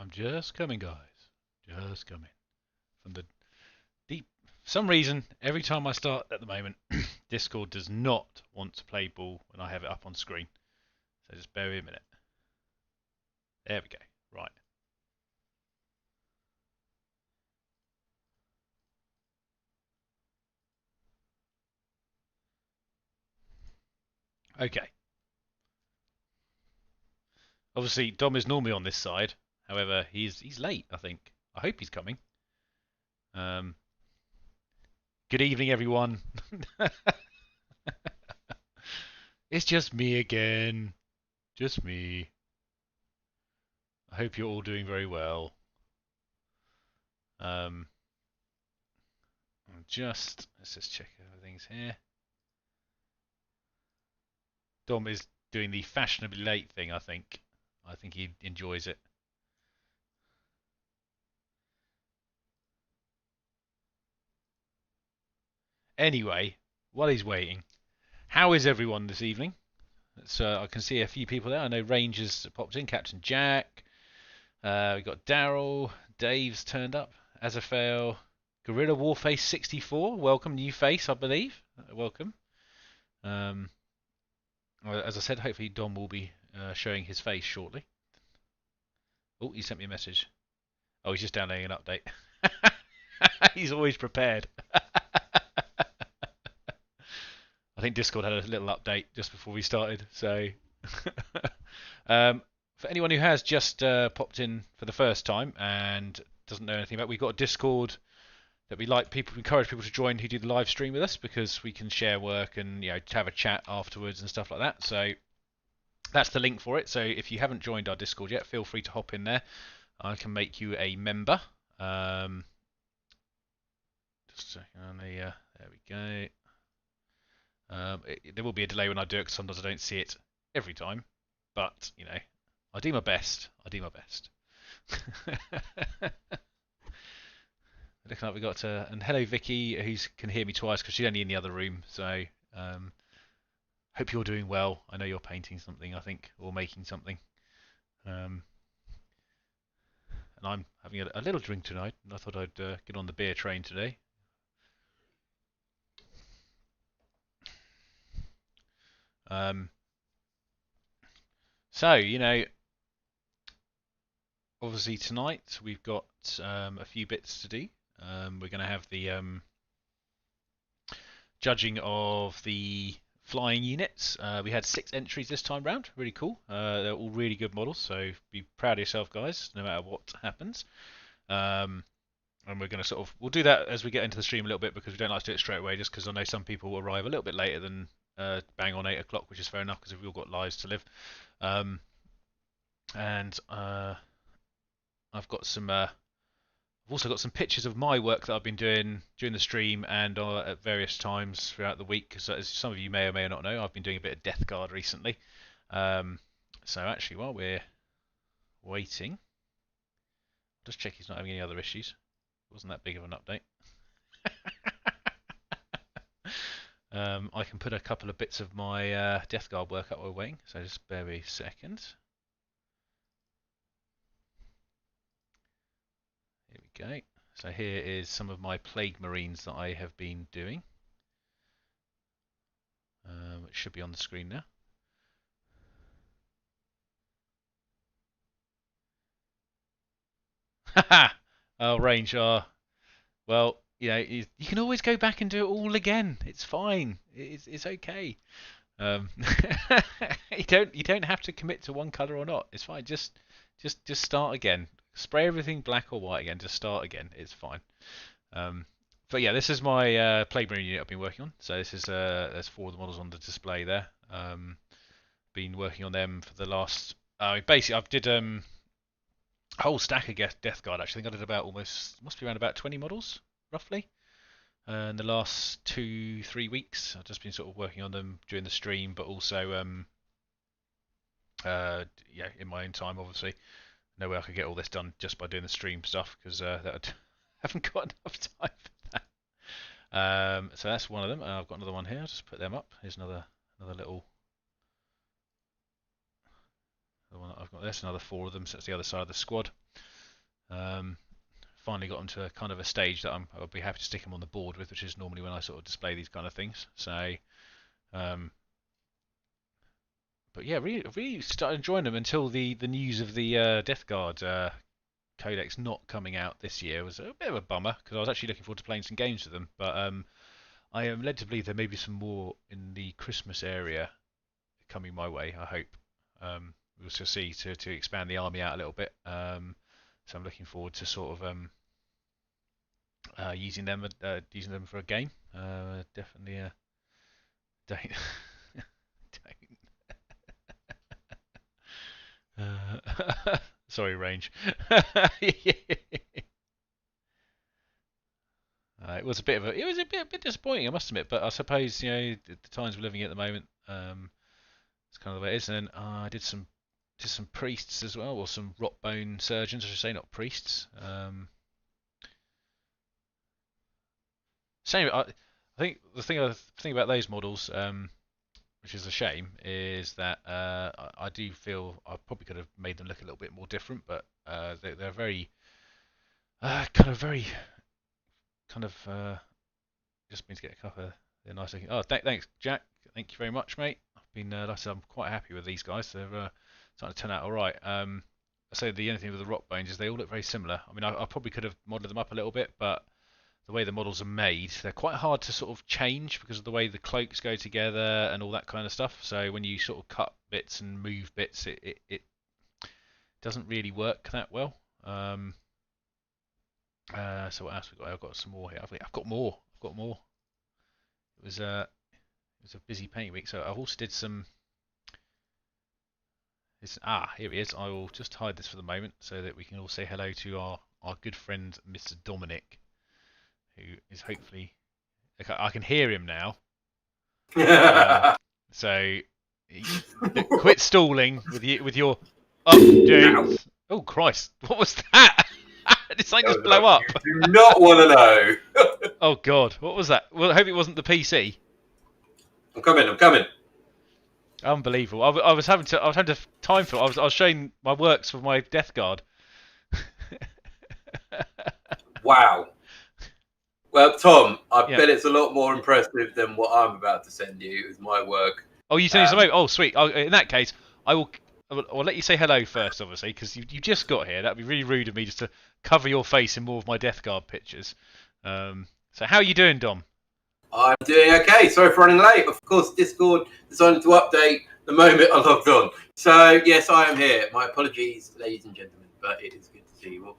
I'm just coming, guys. Just coming. From the deep. For some reason, every time I start at the moment, Discord does not want to play ball when I have it up on screen. So just bear with me a minute. There we go. Right. Okay. Obviously, Dom is normally on this side. However, he's late, I think. I hope he's coming. Um, Good evening, everyone. It's just me again. Just me. I hope you're all doing very well. Let's just check everything's here. Dom is doing the fashionably late thing, I think. I think he enjoys it. Anyway, while he's waiting, how is everyone this evening? So I can see a few people there. I know Rangers popped in, Captain Jack. We've got Daryl, Dave's turned up, Azafale, Gorilla Warface 64. Welcome, new face, I believe. Welcome. As I said, hopefully Dom will be showing his face shortly. Oh, he sent me a message. Oh, he's just downloading an update. He's always prepared. I think Discord had a little update just before we started. So, for anyone who has just popped in for the first time and doesn't know anything about, we've got a Discord that we encourage people to join who do the live stream with us because we can share work and to have a chat afterwards and stuff like that. So that's the link for it. So if you haven't joined our Discord yet, feel free to hop in there. I can make you a member. Just a second. There we go. There will be a delay when I do it because sometimes I don't see it every time. But, I do my best. Looking like we got and hello Vicky, who can hear me twice because she's only in the other room. So, hope you're doing well. I know you're painting something, I think, or making something. And I'm having a little drink tonight. And I thought I'd get on the beer train today. So, obviously tonight we've got a few bits to do. We're going to have the judging of the flying units. We had 6 entries this time round. Really cool. They're all really good models, so be proud of yourself, guys, no matter what happens. And we're going to we'll do that as we get into the stream a little bit because we don't like to do it straight away, just because I know some people will arrive a little bit later than bang on 8 o'clock, which is fair enough because we've all got lives to live. And I've got I've also got some pictures of my work that I've been doing during the stream and at various times throughout the week. Because as some of you may or may not know, I've been doing a bit of Death Guard recently. So actually, while we're waiting, just check he's not having any other issues. It wasn't that big of an update. I can put a couple of bits of my Death Guard work up while we're waiting. So just bear with me a second. Here we go. So here is some of my Plague Marines that I have been doing. It should be on the screen now. Haha! Oh, range. Well, you can always go back and do it all again. It's fine. It's okay. You don't have to commit to one color or not. It's fine. Just start again. Spray everything black or white again. Just start again. It's fine. But yeah, this is my Plague Marine unit I've been working on. So this is there's 4 of the models on the display there. Been working on them for the last. Basically, I've did a whole stack of Death Guard. Actually, I think I did about must be around about 20 models roughly. In the last 2-3 weeks, I've just been sort of working on them during the stream, but also in my own time, obviously. No way I could get all this done just by doing the stream stuff because that haven't got enough time for that. So that's one of them. I've got another one here. I'll just put them up. Here's another little. The one that I've got. There's another 4 of them. So that's the other side of the squad. Finally got them to a kind of a stage that I'll be happy to stick them on the board with, which is normally when I sort of display these kind of things. So, but yeah, really started enjoying them until the news of the Death Guard Codex not coming out this year was a bit of a bummer because I was actually looking forward to playing some games with them. But I am led to believe there may be some more in the Christmas area coming my way. I hope. We'll just see to expand the army out a little bit. So I'm looking forward to sort of using them for a game. Definitely don't don't. Sorry, Range. It was a bit disappointing, I must admit. But I suppose the times we're living in at the moment, it's kind of the way it is. And then I did some priests as well, or some rot-bone surgeons, I should say, not priests. Same. I think the thing about those models, which is a shame, is that I do feel I probably could have made them look a little bit more different, but they're very just means to get a couple of they're nice looking. Oh, thanks, Jack. Thank you very much, mate. I've been like I said, I'm quite happy with these guys. They're starting to turn out all right. I say the only thing with the rock bones is they all look very similar. I mean, I probably could have modelled them up a little bit, but the way the models are made, they're quite hard to sort of change because of the way the cloaks go together and all that kind of stuff. So when you sort of cut bits and move bits, it doesn't really work that well. So what else we got? I've got some more here. I've got more. It was a busy painting week, so I also did some. Here he is. I will just hide this for the moment so that we can all say hello to our good friend Mr. Dominic, who is hopefully. Okay, I can hear him now. So quit stalling with your updates. Oh Christ! What was that? Did something just blow up? You do not want to know. Oh God! What was that? Well, I hope it wasn't the PC. I'm coming. Unbelievable! I was having to time for it. I was showing my works for my Death Guard. Wow. Well, Tom, I bet it's a lot more impressive than what I'm about to send you. Is my work. Oh, you sending some over? Oh, sweet. In that case, I'll let you say hello first, obviously, because you just got here. That'd be really rude of me just to cover your face in more of my Death Guard pictures. So how are you doing, Dom? I'm doing okay. Sorry for running late. Of course, Discord decided to update the moment I logged on. So, yes, I am here. My apologies, ladies and gentlemen, but it is good to see you all.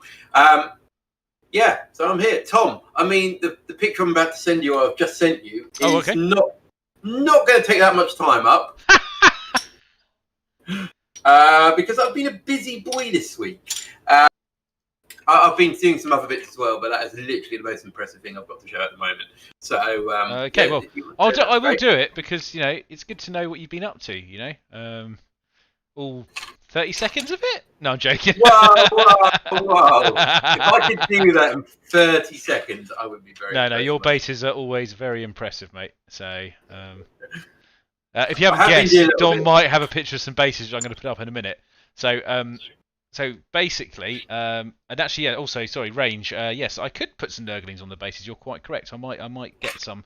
Yeah, so I'm here. Tom, I mean, the picture I'm about to send you, I've just sent you, is not going to take that much time up. Because I've been a busy boy this week. I've been doing some other bits as well, but that is literally the most impressive thing I've got to show at the moment. So, okay, yeah, well, I will do it because it's good to know what you've been up to. All 30 seconds of it? No, I'm joking. Whoa! If I could do that in 30 seconds, I would be very. No, your bases are always very impressive, mate. So, if you haven't guessed, Dom might have a picture of some bases which I'm going to put up in a minute. So basically, and actually, yeah. Also, sorry, range. Yes, I could put some Nurglings on the bases. You're quite correct. I might get some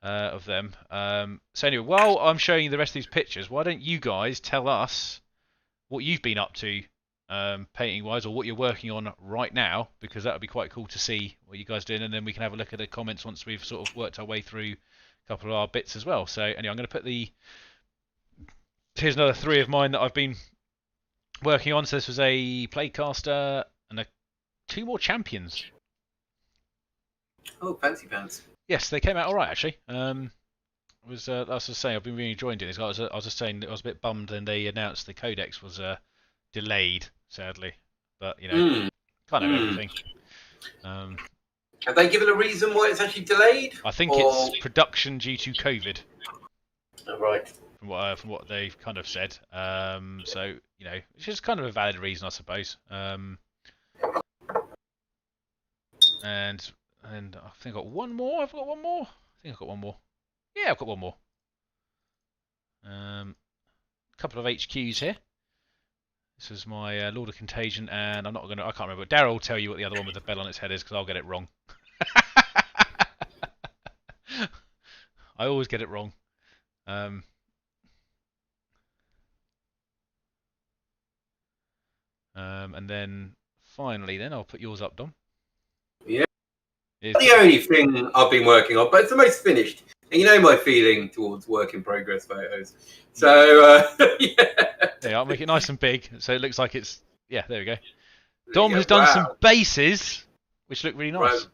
of them. So anyway, while I'm showing you the rest of these pictures, why don't you guys tell us what you've been up to, painting wise, or what you're working on right now? Because that would be quite cool to see what you guys are doing, and then we can have a look at the comments once we've sort of worked our way through a couple of our bits as well. So anyway, I'm going to put here's another 3 of mine that I've been working on. So this was a Playcaster and 2 more champions. Oh, fancy pants. Yes, they came out all right actually. I was just saying I've been really enjoying doing this. I was just saying that I was a bit bummed when they announced the codex was delayed, sadly. But can't have everything. Have they given a reason why it's actually delayed? I think it's production due to COVID. Oh, right. From what they've kind of said. So which is kind of a valid reason, I suppose. And I think I've got one more. I've got one more. Yeah, I've got one more. A couple of HQs here. This is my Lord of Contagion, and I can't remember. Daryl will tell you what the other one with the bell on its head is, because I'll get it wrong. I always get it wrong. And then finally, I'll put yours up, Dom. Yeah. It's the only thing I've been working on, but it's the most finished. And you know my feeling towards work in progress photos. So, yeah, I'll make it nice and big, so it looks like it's... Yeah, there we go. Dom has done some bases, which look really nice.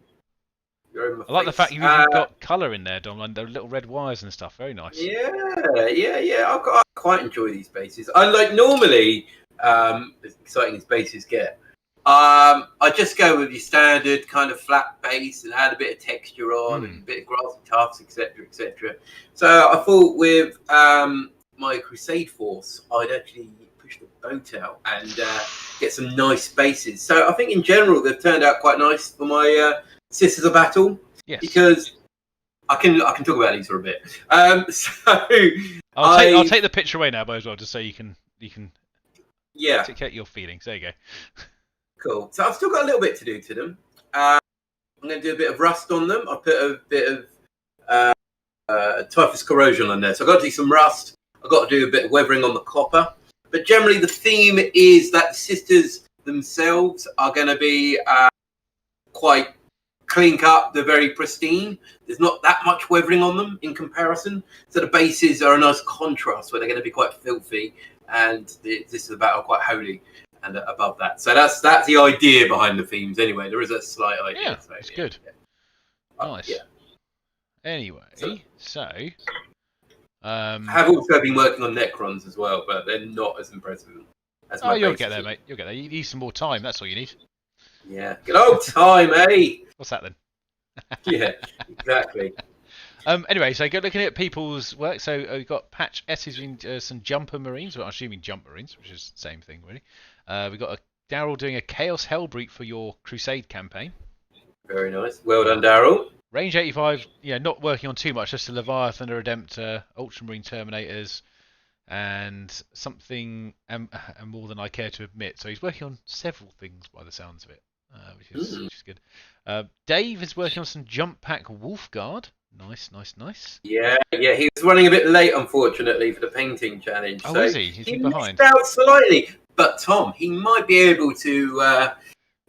I like the fact you've even got colour in there, Dom, like the little red wires and stuff. Very nice. Yeah. I quite enjoy these bases. I like normally, as exciting as bases get, I just go with your standard kind of flat base and add a bit of texture on and a bit of grassy tufts, etc., etc. So I thought with my Crusade Force, I'd actually push the boat out and get some nice bases. So I think in general they've turned out quite nice for my Sisters of Battle. Yes. Because I can talk about these for a bit. I'll take the picture away now, as well, just so you can get your feelings. There you go. Cool. So I've still got a little bit to do to them. I'm going to do a bit of rust on them. I put a bit of typhus corrosion on there. So I've got to do some rust. I've got to do a bit of weathering on the copper. But generally the theme is that the sisters themselves are going to be quite clean cut. They're very pristine. There's not that much weathering on them in comparison. So the bases are a nice contrast where they're going to be quite filthy and this is about quite holy. And above that, so that's the idea behind the themes. Anyway, there is a slight idea. Yeah, so, it's good. Yeah. Nice. Yeah. Anyway, so I have also been working on Necrons as well, but they're not as impressive as my. You'll get there, mate. You'll get there. You need some more time. That's all you need. Yeah, good old time, eh? What's that then? Yeah, exactly. Anyway, so looking at people's work. So we've got Patch S who's doing some Jumper Marines, well, I'm assuming Jump Marines, which is the same thing, really. We've got Daryl doing a Chaos Hellbreed for your Crusade campaign. Very nice. Well done, Daryl. Range 85, not working on too much, just a Leviathan, a Redemptor, Ultramarine Terminators, and something and more than I care to admit. So he's working on several things by the sounds of it, which is good. Dave is working on some Jump Pack Wolfguard. Nice. Yeah, he was running a bit late, unfortunately, for the painting challenge. Oh, so is he? He's been behind. Missed out slightly. But Tom, he might be able to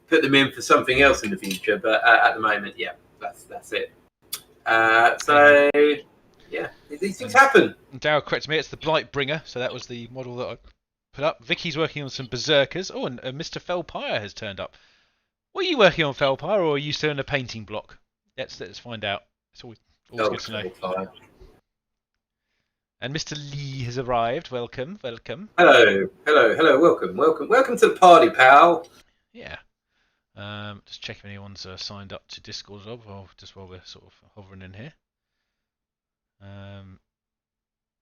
put them in for something else in the future. But at the moment, yeah, that's it. So, yeah, these things happen. Daryl corrects me, it's the Blightbringer, so that was the model that I put up. Vicky's working on some Berserkers. Oh, and Mr. Felpire has turned up. What are you working on, Felpire, or are you still in a painting block? Let's find out. It's always good to know. Felpire. And Mr. Lee has arrived. Welcome. Hello. Welcome to the party, pal. Yeah. Just check if anyone's signed up to Discord just while we're sort of hovering in here. And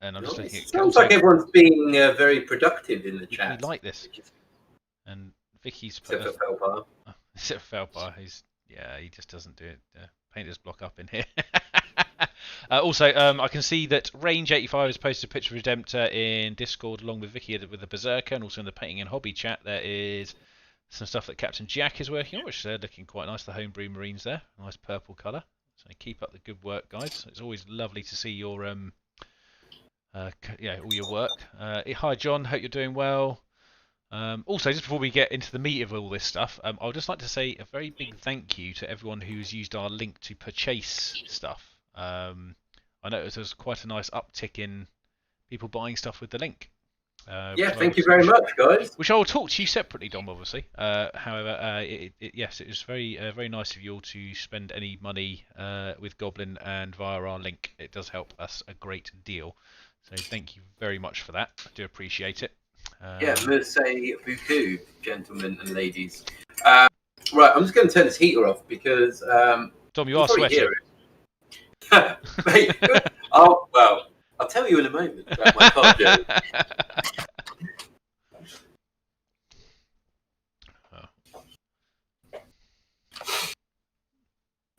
I'm just looking at... Sounds like everyone's being very productive in the chat. We like this. And Vicky's... Except for Felpire. Except for Felpire. He just doesn't do it. Painter's block up in here. Also, I can see that Range 85 has posted a picture of Redemptor in Discord along with Vicky with the Berserker, and also in the Painting and Hobby chat there is some stuff that Captain Jack is working on, which they're looking quite nice, the Homebrew Marines there. Nice purple colour. So keep up the good work, guys. It's always lovely to see your all your work. Hi, John. Hope you're doing well. Also, just before we get into the meat of all this stuff, I would just like to say a very big thank you to everyone who's used our link to purchase stuff. I noticed there's quite a nice uptick in people buying stuff with the link. Thank you very much, guys. Which I will talk to you separately, Dom, obviously. However, yes, it was very nice of you all to spend any money with Goblin and via our link. It does help us a great deal. So thank you very much for that. I do appreciate it. Merci beaucoup, gentlemen and ladies. Right, I'm just going to turn this heater off because... Dom, you are sweating. Mate, oh, well, I'll tell you in a moment about my car journey.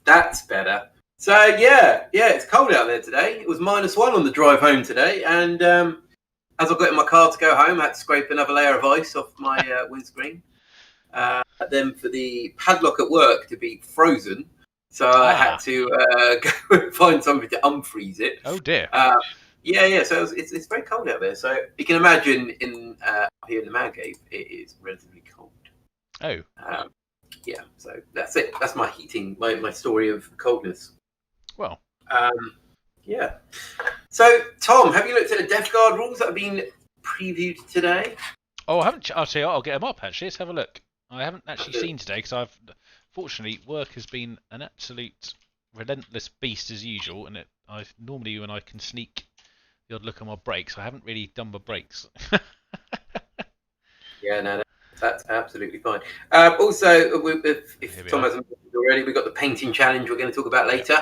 That's better. So, yeah, it's cold out there today. It was -1 on the drive home today, and as I got in my car to go home, I had to scrape another layer of ice off my windscreen. Then for the padlock at work to be frozen, so I had to go and find something to unfreeze it. Oh dear. Yeah. So it's very cold out there. So you can imagine here in the man cave, it is relatively cold. Oh. Yeah. So that's it. That's my heating. My story of coldness. Well. Yeah. So Tom, have you looked at the Death Guard rules that have been previewed today? Oh, I haven't. I'll tell you what, I'll get them up actually. Let's have a look. I haven't actually seen today because fortunately work has been an absolute relentless beast as usual, and I've normally when I can sneak the odd look on my brakes, I haven't really done my brakes. Yeah, no, that's absolutely fine. Also, if Tom hasn't mentioned already, we've got the painting challenge we're going to talk about later.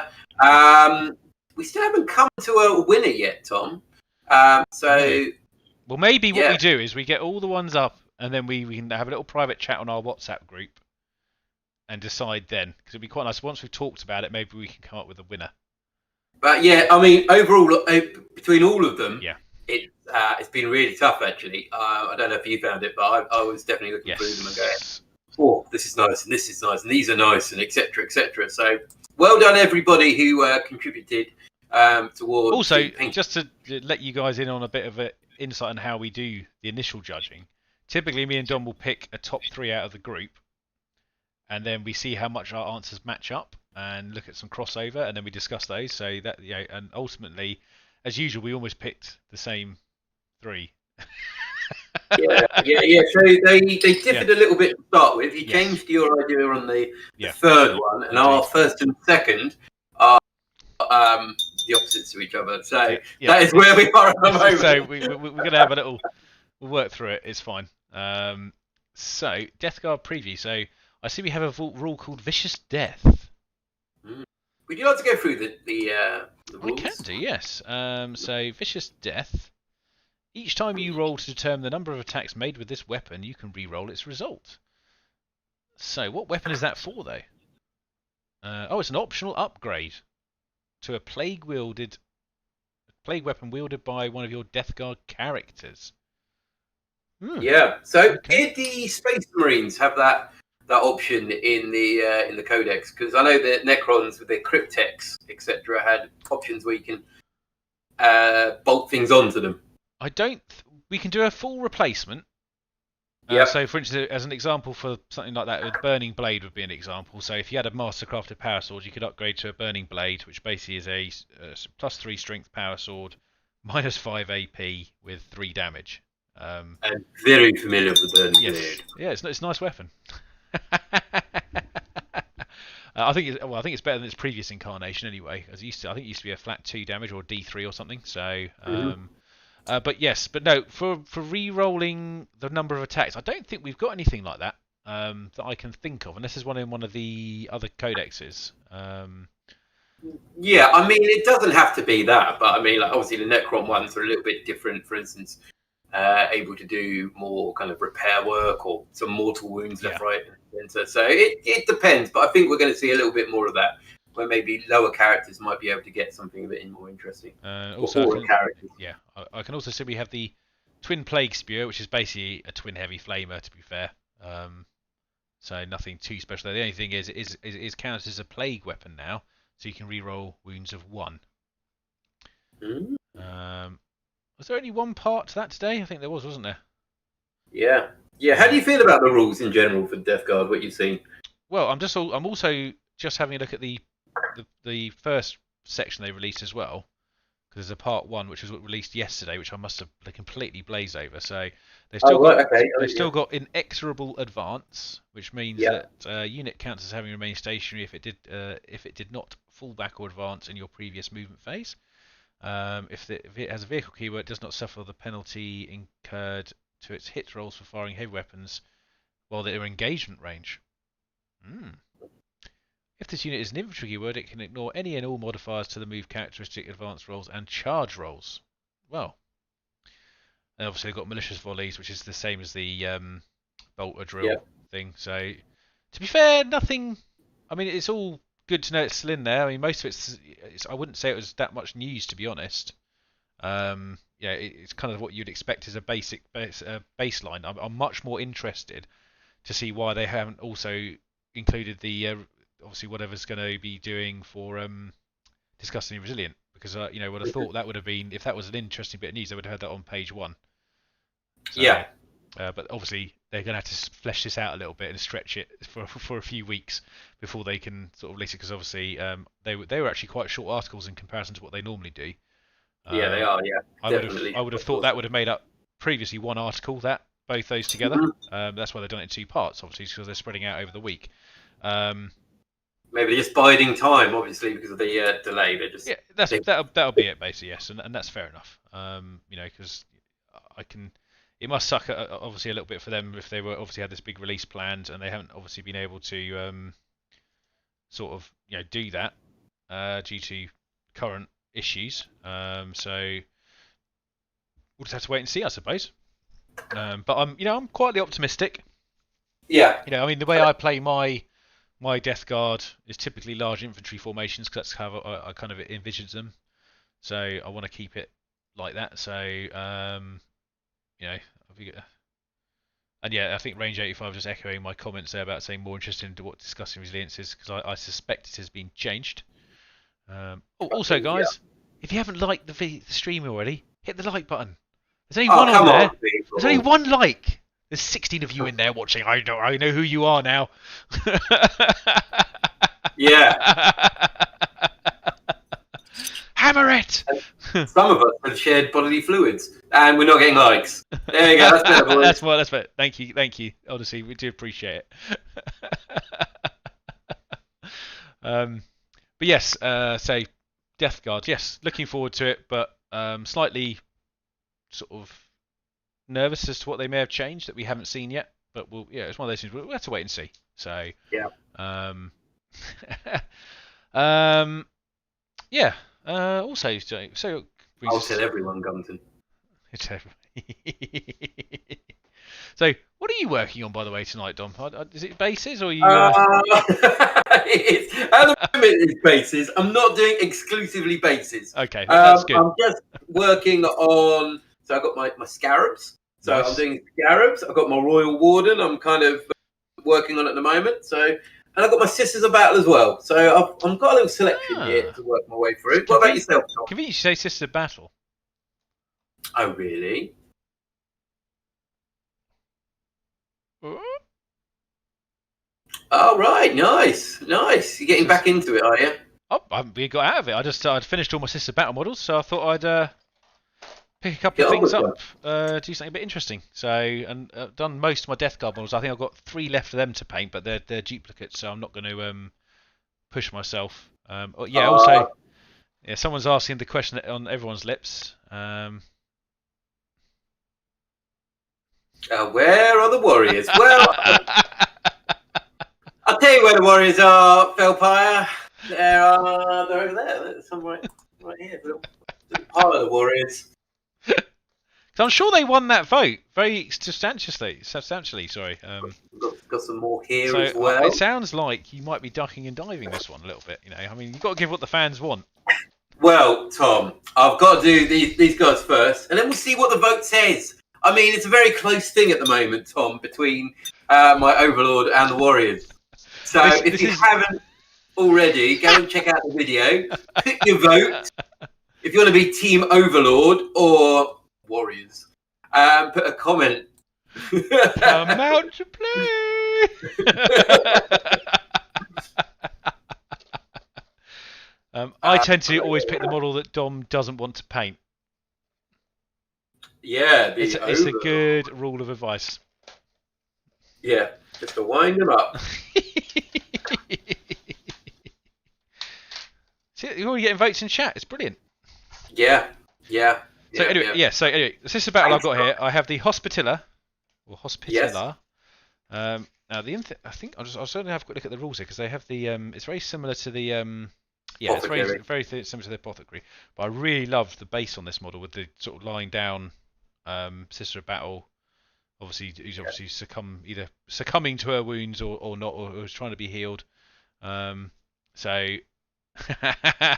We still haven't come to a winner yet, Tom. Well, maybe what we do is we get all the ones up, and then we can have a little private chat on our WhatsApp group and decide then. Because it'd be quite nice. Once we've talked about it, maybe we can come up with a winner. But yeah, I mean, overall, between all of them, yeah, it's been really tough, actually. I don't know if you found it, but I was definitely looking through them and going, oh, this is nice, and this is nice, and these are nice, and etc., etc. So well done, everybody who contributed towards... Also, just to let you guys in on a bit of an insight on how we do the initial judging, typically me and Don will pick a top 3 out of the group, and then we see how much our answers match up and look at some crossover, and then we discuss those. So that, and ultimately, as usual, we almost picked the same 3. yeah. So they differed a little bit to start with. You changed your idea on the third one, and our first and second are the opposites to each other. So that is where we are at the moment. So we're going to have a little. We'll work through it. It's fine. So Death Guard preview. So I see we have a rule called Vicious Death. Would you like to go through the rules? We can do, yes. So Vicious Death. Each time you roll to determine the number of attacks made with this weapon, you can re-roll its result. So what weapon is that for, though? It's an optional upgrade to a plague weapon wielded by one of your Death Guard characters. Yeah. So did the Space Marines have that option in the Codex? Because I know that Necrons with their Cryptex, etc., had options where you can bolt things onto them. We can do a full replacement. So, for instance, as an example for something like that, a Burning Blade would be an example. So, if you had a Mastercrafted Power Sword, you could upgrade to a Burning Blade, which basically is a +3 Strength Power Sword, -5 AP with 3 damage. I'm very familiar with the Burning Blade. Yeah, it's a nice weapon. I think it's better than its previous incarnation anyway. I think it used to be a flat 2 damage or D3 or something. So. But no, for re-rolling the number of attacks, I don't think we've got anything like that that I can think of, unless there's one in one of the other codexes. Yeah, I mean, it doesn't have to be that, but I mean, like, obviously the Necron ones are a little bit different. For instance, able to do more kind of repair work or some mortal wounds left, right, and center. So it depends, but I think we're going to see a little bit more of that, where maybe lower characters might be able to get something a bit more interesting. I can also see we have the Twin Plague Spear, which is basically a twin heavy flamer, to be fair. So nothing too special there. The only thing is, it is counted as a plague weapon now, so you can re-roll wounds of 1. Was there only one part to that today? I think there was, wasn't there? Yeah. How do you feel about the rules in general for Death Guard? What you've seen? Well, I'm also just having a look at the first section they released as well, because there's a part 1 which was released yesterday, which I must have completely blazed over. So they've still got inexorable advance, which means that unit counts as having remained stationary if it did not fall back or advance in your previous movement phase. If it has a vehicle keyword, it does not suffer the penalty incurred to its hit rolls for firing heavy weapons while they are engagement range. If this unit is an infantry keyword, it can ignore any and all modifiers to the move characteristic, advanced rolls, and charge rolls. Well, and obviously they've got malicious volleys, which is the same as the bolter drill thing. So, to be fair, nothing. I mean, it's all good to know it's still in there. I mean, most of it's I wouldn't say it was that much news, to be honest. it's kind of what you'd expect as a baseline. I'm much more interested to see why they haven't also included the obviously whatever's going to be doing for discussing resilient, because would have thought that would have been, if that was an interesting bit of news, they would have had that on page 1. So, yeah. But obviously they're going to have to flesh this out a little bit and stretch it for a few weeks before they can sort of release it, because obviously they were actually quite short articles in comparison to what they normally do. Yeah, they are. Yeah, I would have thought that would have made up previously one article, both those together. That's why they've done it in 2 parts, obviously, because they're spreading out over the week. Maybe they're just biding time, obviously, because of the delay. They just that'll be it, basically. Yes, and that's fair enough. Because it must suck obviously a little bit for them if they were obviously had this big release planned and they haven't obviously been able to sort of do that due to current issues. So we'll just have to wait and see, I suppose. But I'm quietly optimistic. Yeah. I mean, the way I play my Death Guard is typically large infantry formations, because that's how I kind of envision them. So I want to keep it like that. So and yeah, I think Range 85 just echoing my comments there about saying more interested in what discussing resilience is, because I suspect it has been changed. Also, guys, if you haven't liked the stream already, hit the like button. There's only one on there. There's only one like. There's 16 of you in there watching. I know who you are now. Yeah. Hammer it! Some of us have shared bodily fluids, and we're not getting likes. There you go. That's better, boys. That's better. Thank you. Honestly, we do appreciate it. But yes, so Death Guard. Yes, looking forward to it, but slightly sort of nervous as to what they may have changed that we haven't seen yet. But it's one of those things we'll have to wait and see. So yeah. Also, so I'll tell everyone, Gunton. So, what are you working on, by the way, tonight, Dom? Is it bases, or are you? It's, at the moment, it's bases. I'm not doing exclusively bases. Okay, that's good. I'm just working on. So I've got my scarabs. So nice. I'm doing scarabs. I've got my Royal Warden. I'm kind of working on at the moment. So, and I've got my Sisters of Battle as well. So I've got a little selection here to work my way through. What about yourself, Tom? Convenient you say Sisters of Battle. Oh, really? Oh, right. Nice. You're getting back into it, are you? Oh, we got out of it. I'd finished all my Sisters of Battle models, so I thought I'd pick a couple of things up, do something a bit interesting. So, and done most of my Death Guard models. I think I've got 3 left of them to paint, but they're duplicates, so I'm not going to push myself. Also, someone's asking the question on everyone's lips. Where are the warriors? Well, I'll tell you where the warriors are, Felpire. They're over there. There's some right here. Part of the warriors. So I'm sure they won that vote very substantially. Sorry. Got some more here as well. It sounds like you might be ducking and diving this one a little bit. I mean, you've got to give what the fans want. Well, Tom, I've got to do these guys first, and then we'll see what the vote says. I mean, it's a very close thing at the moment, Tom, between my Overlord and the Warriors. So if you haven't already, go and check out the video. Pick your vote. If you want to be Team Overlord or Warriors, put a comment. I'm out to play. I tend to always pick the model that Dom doesn't want to paint. Yeah, it's a good rule of advice. Yeah, just to wind them up. See, you're already getting votes in chat. It's brilliant. Yeah. So anyway, the Sister Battle I've got here. I have the Hospitaller, or Hospitaller. Yes. Now I think I'll certainly have a quick look at the rules here, because they have the. It's very similar to the. It's very similar to the Apothecary. But I really love the base on this model with the sort of lying down. Sister of Battle, who's obviously succumbing to her wounds or not, or is trying to be healed. So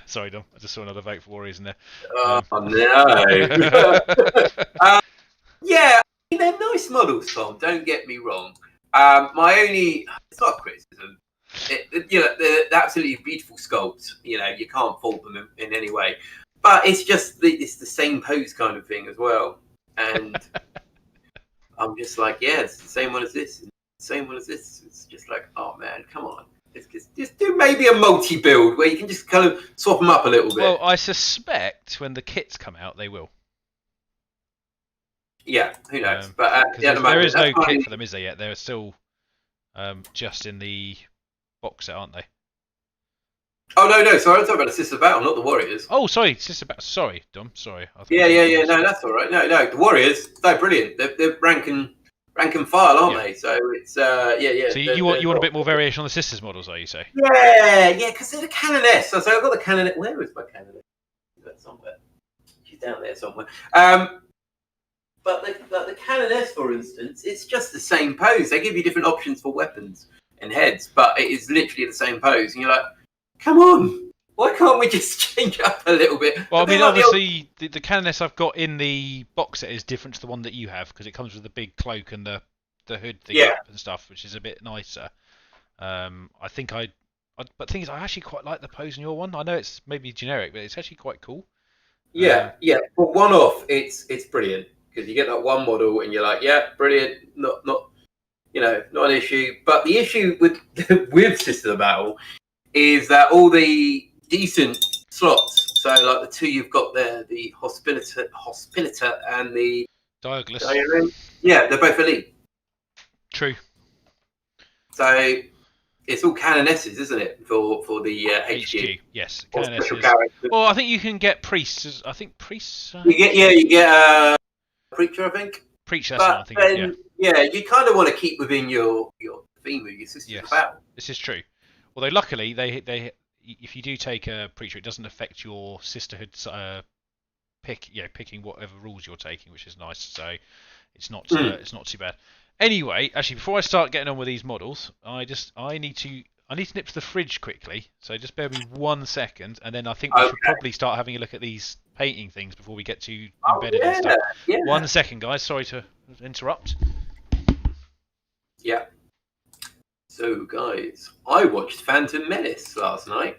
Sorry, Dom. I just saw another vote for Warriors in there. Oh no. Yeah, I mean, they're nice models, Tom. Don't get me wrong. My only, it's not a criticism. They're absolutely beautiful sculpts. You know, you can't fault them in any way. But it's just it's the same pose kind of thing as well. And I'm just like, yeah, it's the same one as this. Same one as this. It's just like, oh man, come on. Just do maybe a multi-build where you can just kind of swap them up a little bit. Well, I suspect when the kits come out, they will. Yeah, who knows? But there is no kit for them, is there yet? They're still just in the box set, aren't they? Oh no! Sorry, I'm talking about the Sister Battle, not the Warriors. Oh, sorry, Sister Battle. Sorry, Dom. Sorry. Yeah. No, that's all right. No, the Warriors. They're brilliant. They're rank and file, aren't they? So it's yeah. So you want a bit more variation on the Sisters models, are you say? Yeah, because they're the Canoness. So I've got the Canoness. Where is my Canoness? Somewhere. She's down there somewhere. But the Canoness, for instance, it's just the same pose. They give you different options for weapons and heads, but it is literally the same pose. And you're like, come on, why can't we just change up a little bit? Well, I mean, obviously, the Canoness I've got in the box set is different to the one that you have, because it comes with the big cloak and the hood thing up and stuff, which is a bit nicer. But the thing is, I actually quite like the pose in your one. I know it's maybe generic, but it's actually quite cool. Yeah. For one off, it's brilliant. Because you get that one model and you're like, yeah, brilliant, not an issue. But the issue with Sister of Battle is that all the decent slots, so like the two you've got there, the Hospitator and the Diaglus. Yeah, they're both elite. True. So it's all Canonesses, isn't it, for the HQ? Yes, Canonesses. Well, I think you can get priests. I think priests. You get Preacher, I think. Preacher, that's one, I think. Yeah, you kind of want to keep within your theme of your Sisters of Battle. This is true. Although luckily, they if you do take a Preacher, it doesn't affect your sisterhood picking whatever rules you're taking, which is nice. So it's not too bad. Anyway, actually, before I start getting on with these models, I need to nip to the fridge quickly. So just bear with me 1 second, and then I think we should probably start having a look at these painting things before we get to embedded and stuff. Yeah. 1 second, guys. Sorry to interrupt. Yeah. So, guys, I watched Phantom Menace last night,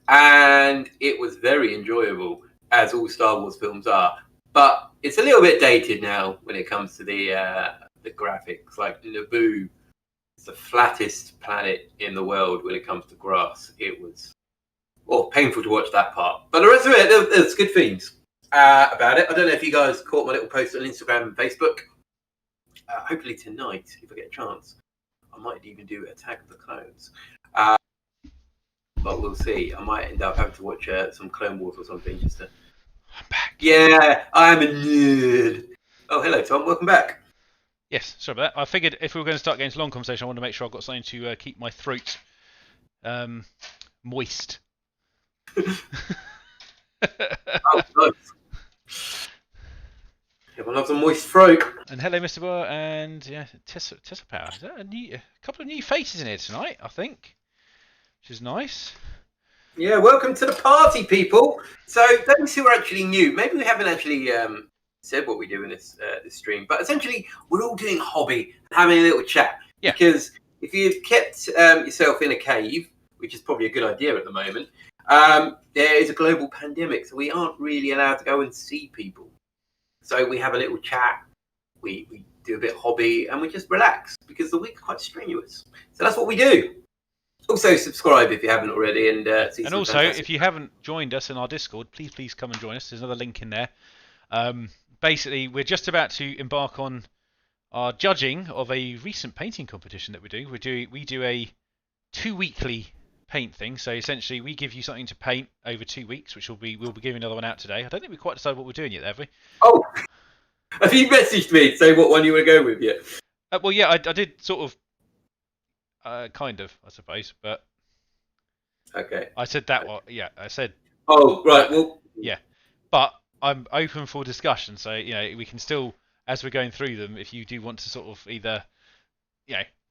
and it was very enjoyable, as all Star Wars films are. But it's a little bit dated now when it comes to the graphics. Like Naboo, it's the flattest planet in the world when it comes to grass. It was painful to watch that part. But the rest of it, there's good themes about it. I don't know if you guys caught my little post on Instagram and Facebook. Hopefully tonight, if I get a chance, I might even do Attack of the Clones. But we'll see. I might end up having to watch some Clone Wars or something just to... I'm back. Yeah, I'm a nerd. Oh, hello, Tom. Welcome back. Yes, sorry about that. I figured if we were going to start getting into long conversation, I wanted to make sure I've got something to keep my throat moist. Oh, nice. Everyone loves a moist throat. And hello, Mr. Boer, and Tessa Power. Is that a couple of new faces in here tonight, I think, which is nice. Yeah, welcome to the party, people. So those who are actually new, maybe we haven't actually said what we do in this stream, but essentially we're all doing a hobby and having a little chat. Yeah. Because if you've kept yourself in a cave, which is probably a good idea at the moment, there is a global pandemic, so we aren't really allowed to go and see people. So we have a little chat, we do a bit of hobby, and we just relax because the week's quite strenuous. So that's what we do. Also, subscribe if you haven't already, and see. And also, if you haven't joined us in our Discord, please come and join us. There's another link in there. Basically, we're just about to embark on our judging of a recent painting competition that we're doing. We do a 2-weekly paint thing. So essentially, we give you something to paint over 2 weeks, which we'll be giving another one out today. I don't think we've quite decided what we're doing yet, have we? Oh, have you messaged me to say what one you want to go with yet? Well, yeah, I did sort of. Kind of, I suppose, but okay. I said that one. Yeah, I said. Oh, right. Well. Yeah, but I'm open for discussion, so we can still, as we're going through them, if you do want to sort of either,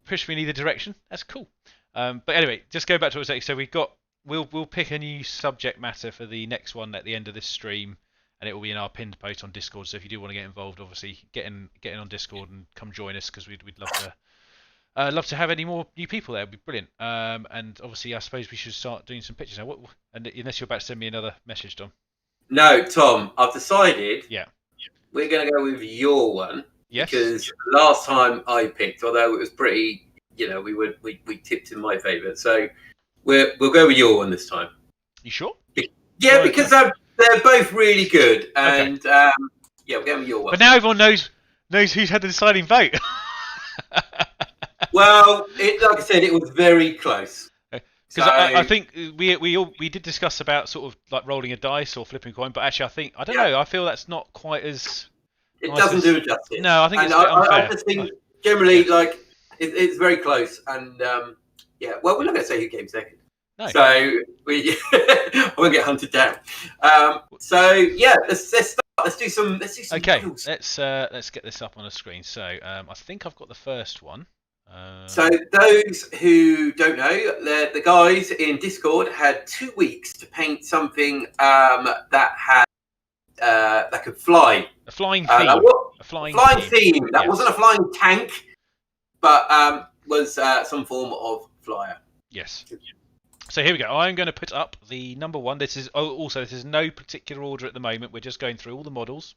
push me in either direction, that's cool. But anyway, just go back to what I was saying. So we've got we'll pick a new subject matter for the next one at the end of this stream, and it will be in our pinned post on Discord. So if you do want to get involved, obviously get in on Discord and come join us, because we'd love to have any more new people there. It'd be brilliant. And obviously I suppose we should start doing some pictures now. And unless you're about to send me another message, Tom. No, Tom, I've decided. Yeah. We're going to go with your one. Yes. Because last time I picked, although it was pretty, we tipped in my favour. So we'll go with your one this time. You sure? Yeah, because they're both really good, and we'll go with your one. But now everyone knows who's had the deciding vote. Well, like I said, it was very close. Because I think we did discuss about sort of like rolling a dice or flipping a coin, but actually I don't know. I feel that's not quite as. It doesn't do it justice. No, I think it's a bit unfair. I just think generally, it's very close, and well, we're not going to say who came second. No. So I won't get hunted down. Let's start. Let's do some. Okay, models. let's get this up on a screen. So I think I've got the first one. So those who don't know, the guys in Discord had 2 weeks to paint something that had that could fly. A flying theme. A flying theme. That wasn't a flying tank, but was some form of flyer. Yes. So here we go. I'm going to put up the number one. This is no particular order at the moment. We're just going through all the models.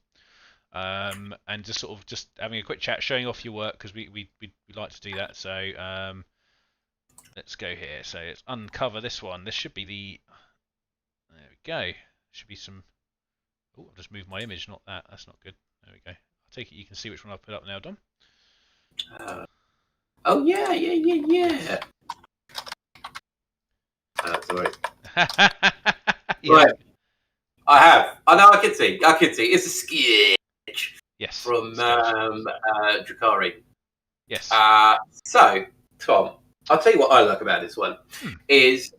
And just sort of just having a quick chat, showing off your work, because we like to do that. So let's go here. So let's uncover this one. This should be the. There we go. Should be some. Oh, I've just moved my image. Not that. That's not good. There we go. I take it you can see which one I've put up now, Dom. Oh yeah. Sorry. Yeah. Right. I have. I know. I can see. It's a sketch. Yes. From Drakari. Yes. So, Tom, I'll tell you what I like about this one. Is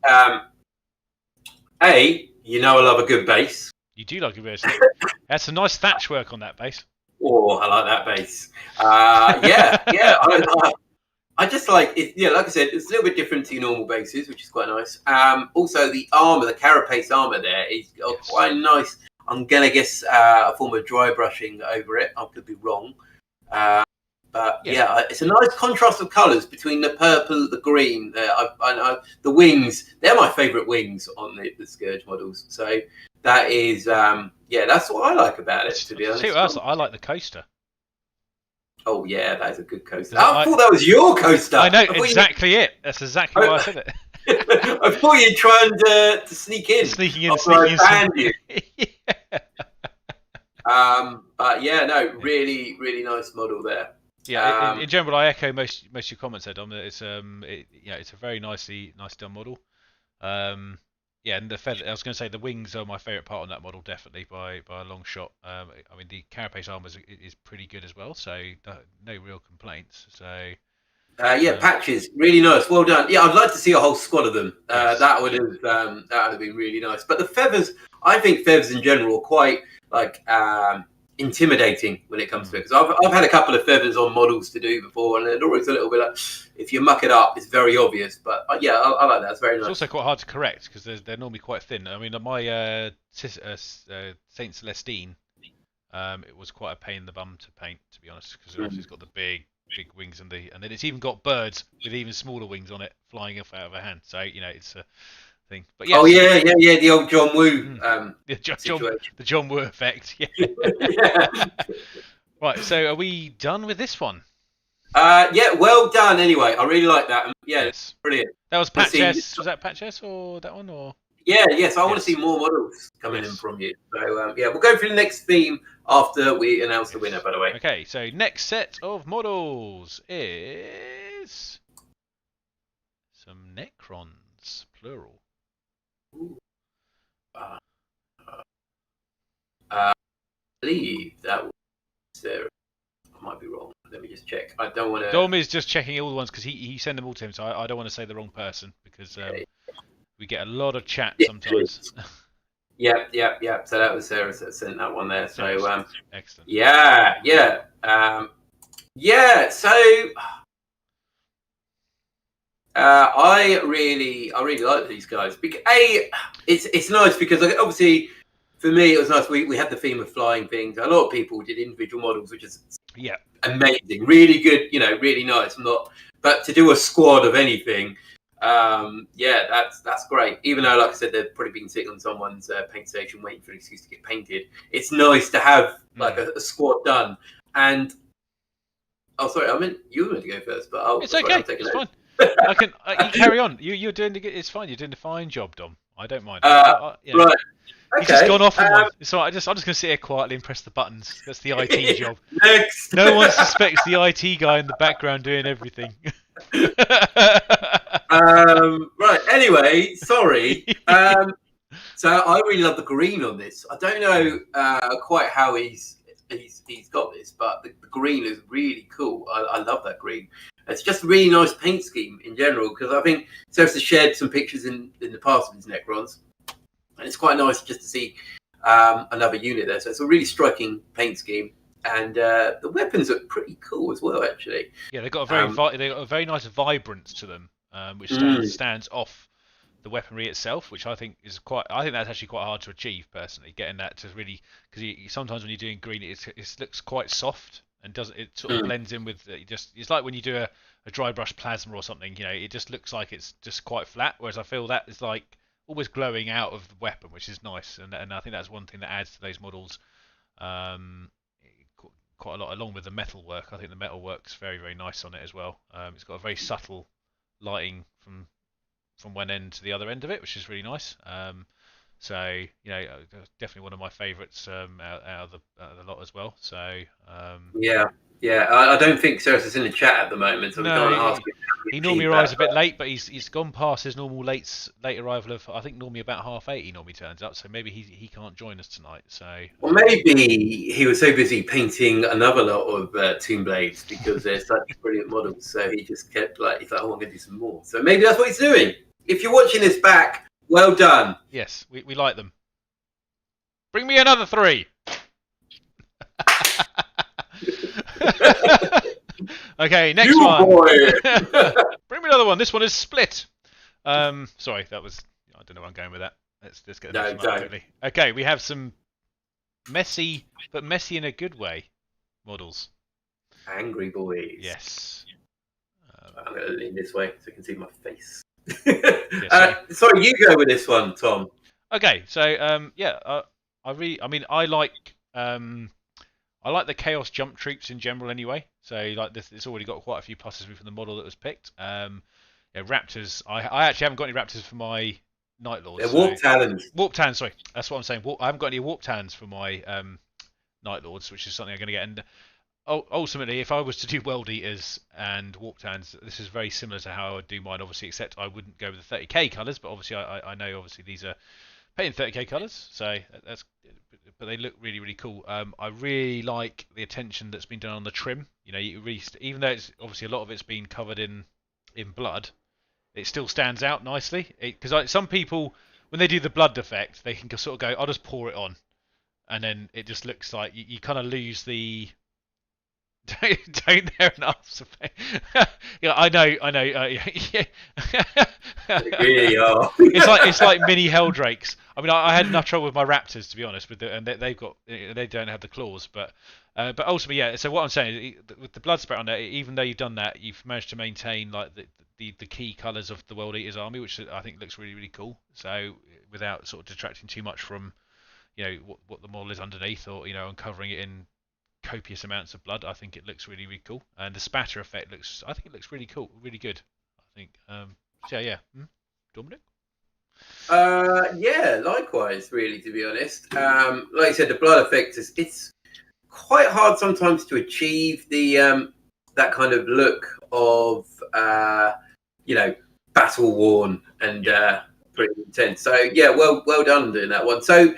you know I love a good base. You do like a base. That's some nice thatch work on that base. Oh, I like that base. I just like it. Yeah, like I said, it's a little bit different to your normal bases, which is quite nice. Also, the armor, the carapace armor, there is quite nice. I'm gonna guess a form of dry brushing over it. I could be wrong, but it's a nice contrast of colours between the purple, the green. The wings. They're my favourite wings on the Scourge models. So that is, that's what I like about it. To be honest, see what else? I like the coaster. Oh yeah, that is a good coaster. I thought that was your coaster. I know exactly it. That's exactly why I said it. I thought you were trying to sneak in. Sneaking in. You. But really, really nice model there. Yeah, in general, I echo most of your comments there, Dom. It's it's a very nice done model. And the feather. I was going to say the wings are my favourite part on that model, definitely by a long shot. I mean the carapace armor is pretty good as well, so no real complaints. So patches, really nice, well done. Yeah, I'd like to see a whole squad of them. Yes. That would have been really nice. But the feathers, I think feathers in general are quite intimidating when it comes to it, because I've had a couple of feathers on models to do before, and they're always a little bit like, if you muck it up, it's very obvious. But I like that. It's very nice. It's also quite hard to correct because they're normally quite thin. I mean, my Saint Celestine, it was quite a pain in the bum to paint, to be honest, because obviously it's got the big wings and then it's even got birds with even smaller wings on it flying off out of a hand. So it's a thing. But yes. Oh yeah, the old John Woo the John Woo effect. Yeah. Yeah. Right, so are we done with this one? Well done. Anyway, I really like that. Yes. Brilliant. That was Patch S. Was that Patch S or that one or? Yes. I want to see more models coming in from you. So we'll go through the next theme after we announce the winner. By the way. Okay, so next set of models is some Necrons, plural. I believe that was Sarah. I might be wrong. Let me just check. I don't want to. Dom is just checking all the ones because he sent them all to him, so I don't want to say the wrong person because we get a lot of chat sometimes. Yep. So that was Sarah that sent that one there. So excellent. So I really like these guys. Because it's nice because obviously for me it was nice. We had the theme of flying things. A lot of people did individual models, which is amazing, really good. Really nice. But to do a squad of anything, that's great. Even though, like I said, they've probably been sitting on someone's paint station waiting for an excuse to get painted. It's nice to have like a squad done. And sorry, I meant you were meant to go first, but it's okay. It's fine. You carry on. You're doing it's fine. You're doing a fine job, Dom. I don't mind. Right. Okay. He's just gone off on one. It's all right. I'm just going to sit here quietly and press the buttons. That's the IT job. Next. No one suspects the IT guy in the background doing everything. Right. Anyway, sorry. So I really love the green on this. I don't know quite how he's got this, but the green is really cool. I love that green. It's just a really nice paint scheme in general, because I think Ceres has shared some pictures in the past of his Necrons, and it's quite nice just to see another unit there. So it's a really striking paint scheme, and the weapons are pretty cool as well, actually. Yeah, they've got a very nice vibrance to them, which stands off the weaponry itself, which I think that's actually quite hard to achieve personally. Getting that to really, because sometimes when you're doing green, it looks quite soft. And it sort of blends in with it's like when you do a dry brush plasma or something, it just looks like it's just quite flat, whereas I feel that is like almost glowing out of the weapon, which is nice, and I think that's one thing that adds to those models quite a lot, along with the metal work. I think the metal work's very, very nice on it as well. It's got a very subtle lighting from one end to the other end of it, which is really nice. So definitely one of my favourites out of the lot as well. So I don't think Ceres is in the chat at the moment, so we can't ask him. He normally arrives a bit late, but he's gone past his normal late arrival of, I think, normally about 8:30. He normally turns up, so maybe he can't join us tonight. So maybe he was so busy painting another lot of Tomb Blades because they're such brilliant models, so he just kept he's like, oh, I'm going to do some more. So maybe that's what he's doing. If you're watching this back, well done. Yes, we like them. Bring me another 3. Okay, next one. Bring me another one. This one is split. Sorry, that was. I don't know where I'm going with that. Let's get the next one quickly. Okay, we have some messy, but messy in a good way, models. Angry boys. Yes. I'm going to lean this way so you can see my face. Sorry, you go with this one, Tom. Okay, so I like the Chaos Jump troops in general anyway. So it's already got quite a few pluses from the model that was picked. Raptors. I actually haven't got any Raptors for my Night Lords. They're Warp Talons. Warp Talons, sorry. That's what I'm saying. I haven't got any Warp Talons for my Night Lords, which is something I'm going to get. And ultimately, if I was to do World Eaters and Warp Talons, this is very similar to how I would do mine, obviously, except I wouldn't go with the 30k colours, but obviously I know obviously these are painted 30k colours, so but they look really, really cool. I really like the attention that's been done on the trim. Even though it's obviously a lot of it's been covered in blood, it still stands out nicely. Because some people, when they do the blood effect, they can sort of go, I'll just pour it on, and then it just looks like you kind of lose the. Don't there enough? Yeah, I know. Yeah. They really are. It's like mini Helldrakes. I mean, I had enough trouble with my Raptors, to be honest, and they don't have the claws, but ultimately, yeah. So what I'm saying is, with the blood spat on there, even though you've done that, you've managed to maintain like the key colours of the World Eaters army, which I think looks really, really cool. So without sort of detracting too much from what the model is underneath, or uncovering it in copious amounts of blood, I think it looks really, really cool, and the spatter effect looks really cool, really good. I think. So yeah, Dominic. Yeah, likewise. Really, to be honest, like I said, the blood effect it's quite hard sometimes to achieve the that kind of look of battle worn and pretty intense. So yeah, well done doing that one. So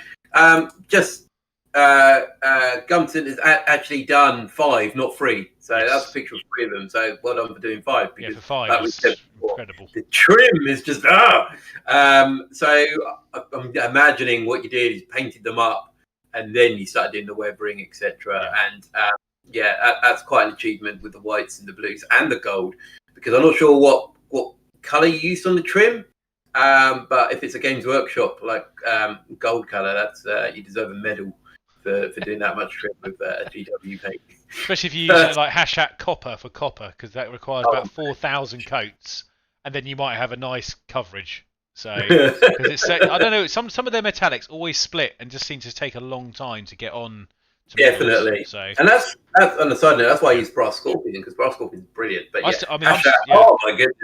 Gumpton has actually done 5, not 3. So that's a picture of 3 of them. So well done for doing 5. Because for 5 that was incredible. The trim is just So I'm imagining what you did is painted them up, and then you started doing the webbing, etc. And that's quite an achievement with the whites and the blues and the gold. Because I'm not sure what color use on the trim. But if it's a Games Workshop like gold color, that's you deserve a medal for doing that much trim with a GW paint. Especially if you use like # copper for copper, because that requires about 4,000 coats, and then you might have a nice coverage. So because it's I don't know, some of their metallics always split and just seem to take a long time to get on. Definitely. So and that's on the side note. That's why I use Brass Scorpion, because Brass Scorpion is brilliant. But oh my goodness,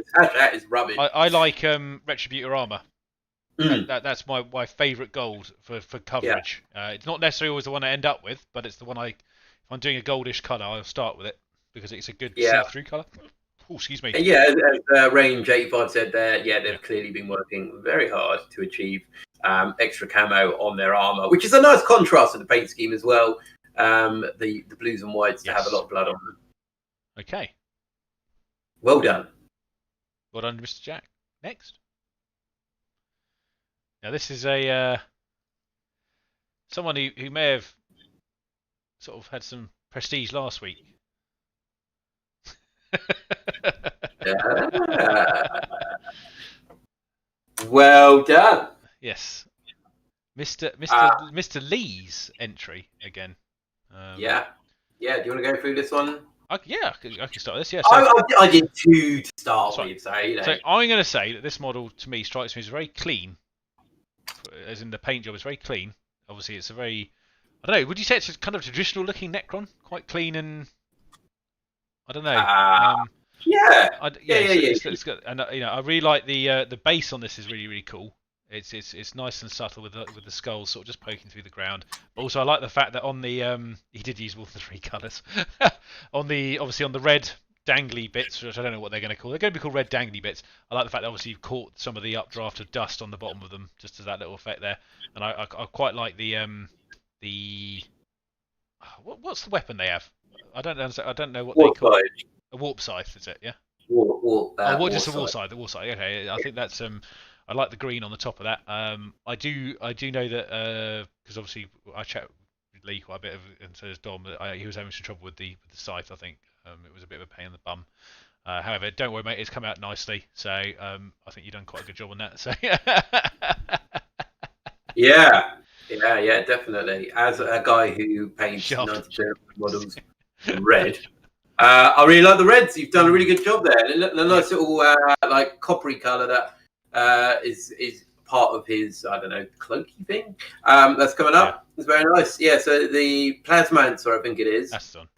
# is rubbish. I like Retributor armor. That's my favourite gold for coverage. Yeah. It's not necessarily always the one I end up with, but it's the one if I'm doing a goldish colour, I'll start with it because it's a good see-through colour. Oh, excuse me. And as Range 85 said there, they've clearly been working very hard to achieve extra camo on their armour, which is a nice contrast to the paint scheme as well. The blues and whites to have a lot of blood on them. Okay. Well done. Well done, Mr. Jack. Next. Now this is a someone who may have sort of had some prestige last week. Well done. Yes, Mr. Lee's entry again. Do you want to go through this one? I can start this. Yeah, I did two to start with, so you know. So I'm going to say that this model to me strikes me as very clean, as in the paint job is very clean. Obviously, it's a very, I don't know. Would you say it's a kind of traditional looking Necron, quite clean and I don't know. It's good. And I really like the base on this is really really cool. It's nice and subtle with the skulls sort of just poking through the ground. But also I like the fact that on the he did use all the three colours. Obviously on the red dangly bits, which I don't know what they're going to call. They're going to be called red dangly bits. I like the fact that obviously you've caught some of the updraft of dust on the bottom of them, just as that little effect there. And I quite like the what's the weapon they have? I don't understand. I don't know what they call it. A warp scythe, is it? Yeah. Just a war scythe. The war scythe. Okay, I think that's I like the green on the top of that. I do know that because obviously I chat with Lee quite a bit, and so does Dom. He was having some trouble with the scythe. I think it was a bit of a pain in the bum. However, don't worry, mate. It's come out nicely. So I think you've done quite a good job on that. So yeah, definitely. As a guy who paints 90% models red. I really like the reds. You've done a really good job there. A nice little like coppery colour that is part of his, I don't know, cloaky thing that's coming up. It's very nice. Yeah, so the Plasmancer, I think it is. That's done.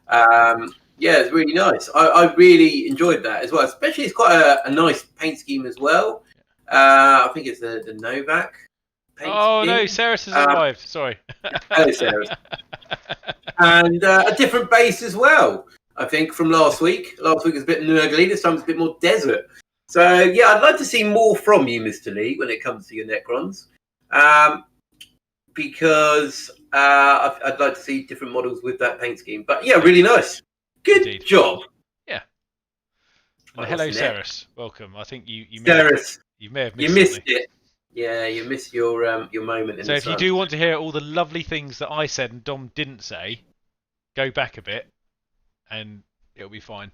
It's really nice. I really enjoyed that as well. Especially it's quite a nice paint scheme as well. I think it's the Novak paint scheme. No, Ceres has arrived. Sorry. Hello, Ceres. And a different base as well. I think from last week. Last week was a bit nurgly. This time it's a bit more desert. So I'd like to see more from you, Mr. Lee, when it comes to your Necrons, because I'd like to see different models with that paint scheme. But really nice. Good job. Yeah. And hello, Ceres. Welcome. I think you may have missed it. Yeah, you missed your moment. So if you do want to hear all the lovely things that I said and Dom didn't say, go back a bit. And it'll be fine.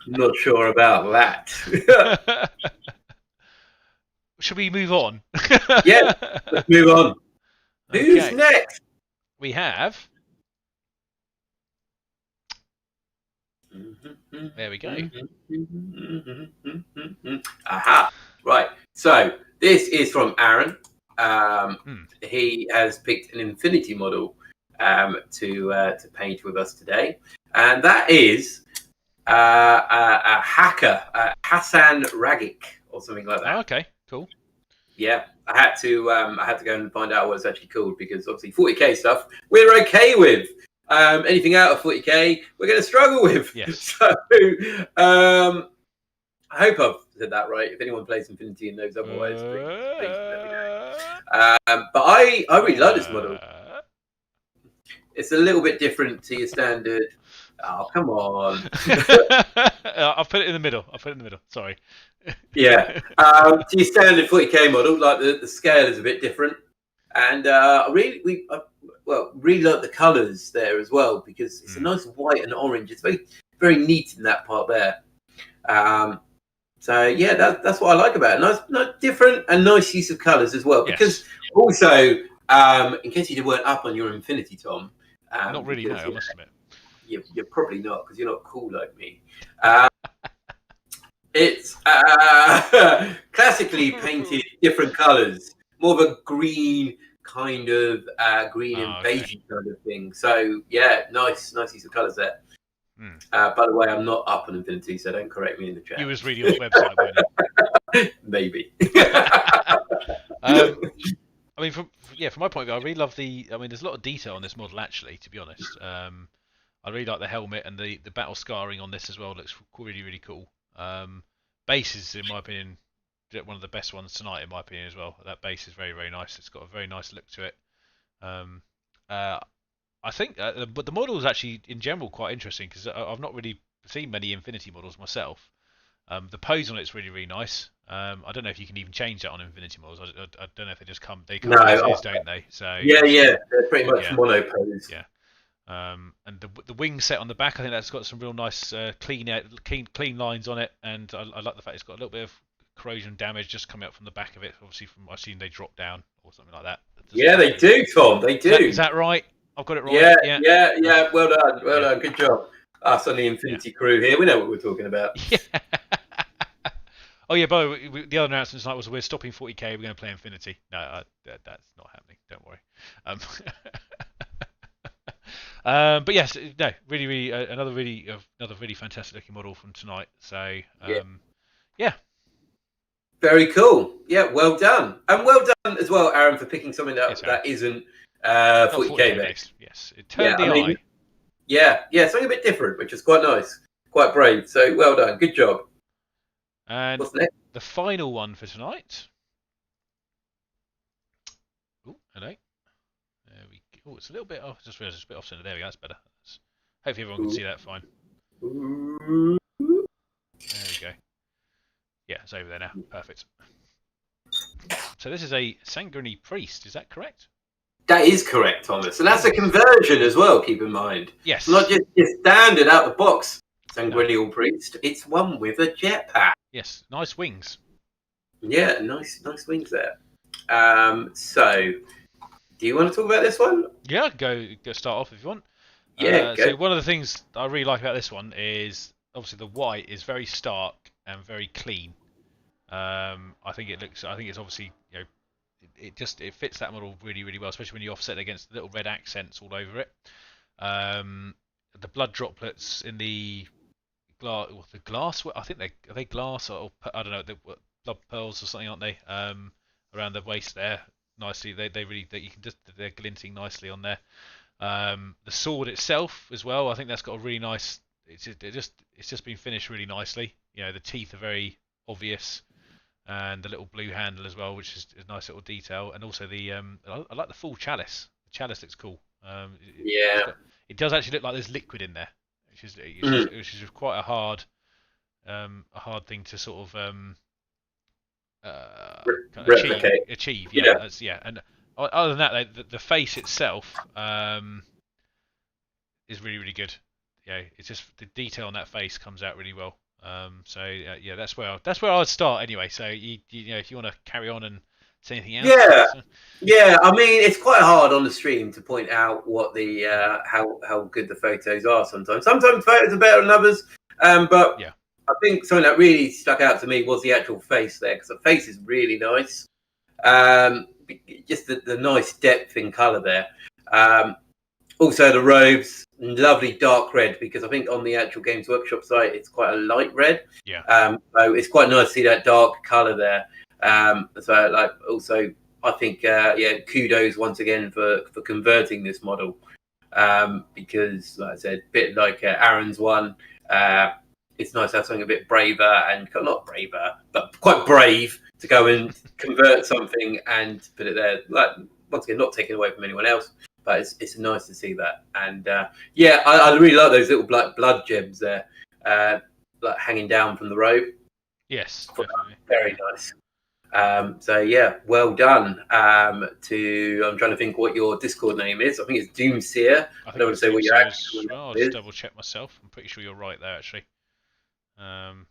Not sure about that. Should we move on? Yeah, let's move on. Who's next? We have. There we go. Aha. Right. So this is from Aaron. He has picked an Infinity model to paint with us today, and that is a hacker, Hassan Ragic or something like that. Oh, okay, cool. Yeah, I had to go and find out what it's actually called, because obviously 40k stuff we're okay with. Anything out of 40k we're going to struggle with. Yes. So I hope I've said that right. If anyone plays Infinity and knows otherwise, but I really like this model. It's a little bit different to your standard. Oh, come on. I'll put it in the middle. Sorry. Yeah. To your standard 40k model, like the scale is a bit different. And I really like the colours there as well, because it's a nice white and orange. It's very very neat in that part there. So yeah, that's what I like about it. Nice, different and nice use of colours as well. Yes. Because also, in case you weren't up on your Infinity, Tom. Not really, no, I must admit. You're probably not, because you're not cool like me. It's classically painted different colours, more of a green kind of green and beigey kind of thing. So yeah, nice use of colours there. By the way, I'm not up on Infinity, so don't correct me in the chat. You was reading on the website, weren't you? Maybe. I mean, from my point of view, I really love there's a lot of detail on this model, actually, to be honest. I really like the helmet, and the battle scarring on this as well looks really, really cool. Base is, in my opinion, one of the best ones tonight, in my opinion, as well. That base is very, very nice. It's got a very nice look to it. I think but the model is actually, in general, quite interesting, because I've not really seen many Infinity models myself. The pose on it's really, really nice. I don't know if you can even change that on Infinity models. I don't know if they come as is, don't they? So yeah, they're pretty much mono pose. Yeah. And the wing set on the back, I think that's got some real nice clean lines on it, and I like the fact it's got a little bit of corrosion damage just coming up from the back of it. Obviously, I've seen they drop down or something like that. Yeah, they do, Tom. They do. Is that right? I've got it right. Yeah. Well done. Good job. Us on the Infinity crew here, we know what we're talking about. Yeah. Oh yeah, by the way, the other announcement tonight was we're stopping 40k. We're going to play Infinity. No, that's not happening. Don't worry. But yes, no, really, another really fantastic looking model from tonight. So yeah. Very cool. Yeah, well done, and well done as well, Aaron, for picking something that isn't 40k based. Yes, it turned the eye. Yeah, something a bit different, which is quite nice, quite brave. So well done, good job. And what's next? The final one for tonight. Oh, hello. There we go. Oh, it's a little bit off. Just realised it's a bit off center. There we go. That's better. Hopefully everyone can see that fine. There we go. Yeah, it's over there now. Perfect. So this is a Sangrini Priest. Is that correct? That is correct, Thomas. And that's a conversion as well, keep in mind. Yes. Not just standard out the box Sangrini Priest. It's one with a jetpack. Yes, nice wings. Yeah, nice wings there. So, do you want to talk about this one? Yeah, go start off if you want. Yeah, So one of the things I really like about this one is obviously the white is very stark and very clean. I think it's obviously, it fits that model really, really well, especially when you offset against the little red accents all over it. The blood droplets in the glass, I think are they glass or I don't know, blood pearls or something, aren't they? Around the waist there, nicely. They're glinting nicely on there. The sword itself as well, I think that's got a really nice. It's just been finished really nicely. The teeth are very obvious, and the little blue handle as well, which is a nice little detail. And also I like the full chalice. The chalice looks cool. It does actually look like there's liquid in there, which is quite a hard thing to sort of achieve. Yeah. And other than that, the face itself is really, really good. It's just the detail on that face comes out really well. That's where I'd start anyway. So if you want to carry on and say anything else. Yeah. I mean, it's quite hard on the stream to point out what the how good the photos are. Sometimes photos are better than others. But yeah. I think something that really stuck out to me was the actual face there, because the face is really nice. Just the nice depth in colour there. Also, the robes, lovely dark red, because I think on the actual Games Workshop site, it's quite a light red. Yeah. So it's quite nice to see that dark colour there. Also, I think, kudos once again for converting this model. Because, like I said, a bit like Aaron's one, it's nice to have something a bit braver, and not braver, but quite brave to go and convert something and put it there. Like, once again, not taking away from anyone else. But it's nice to see that, and I really like those little blood gems there, like hanging down from the robe. Yes, definitely. Very nice. So yeah, well done. I'm trying to think what your Discord name is. I think it's Doomseer. I I think don't want to it's say what your Doomsayer actual as well. I'll name just is. double check myself. I'm pretty sure you're right there, actually. And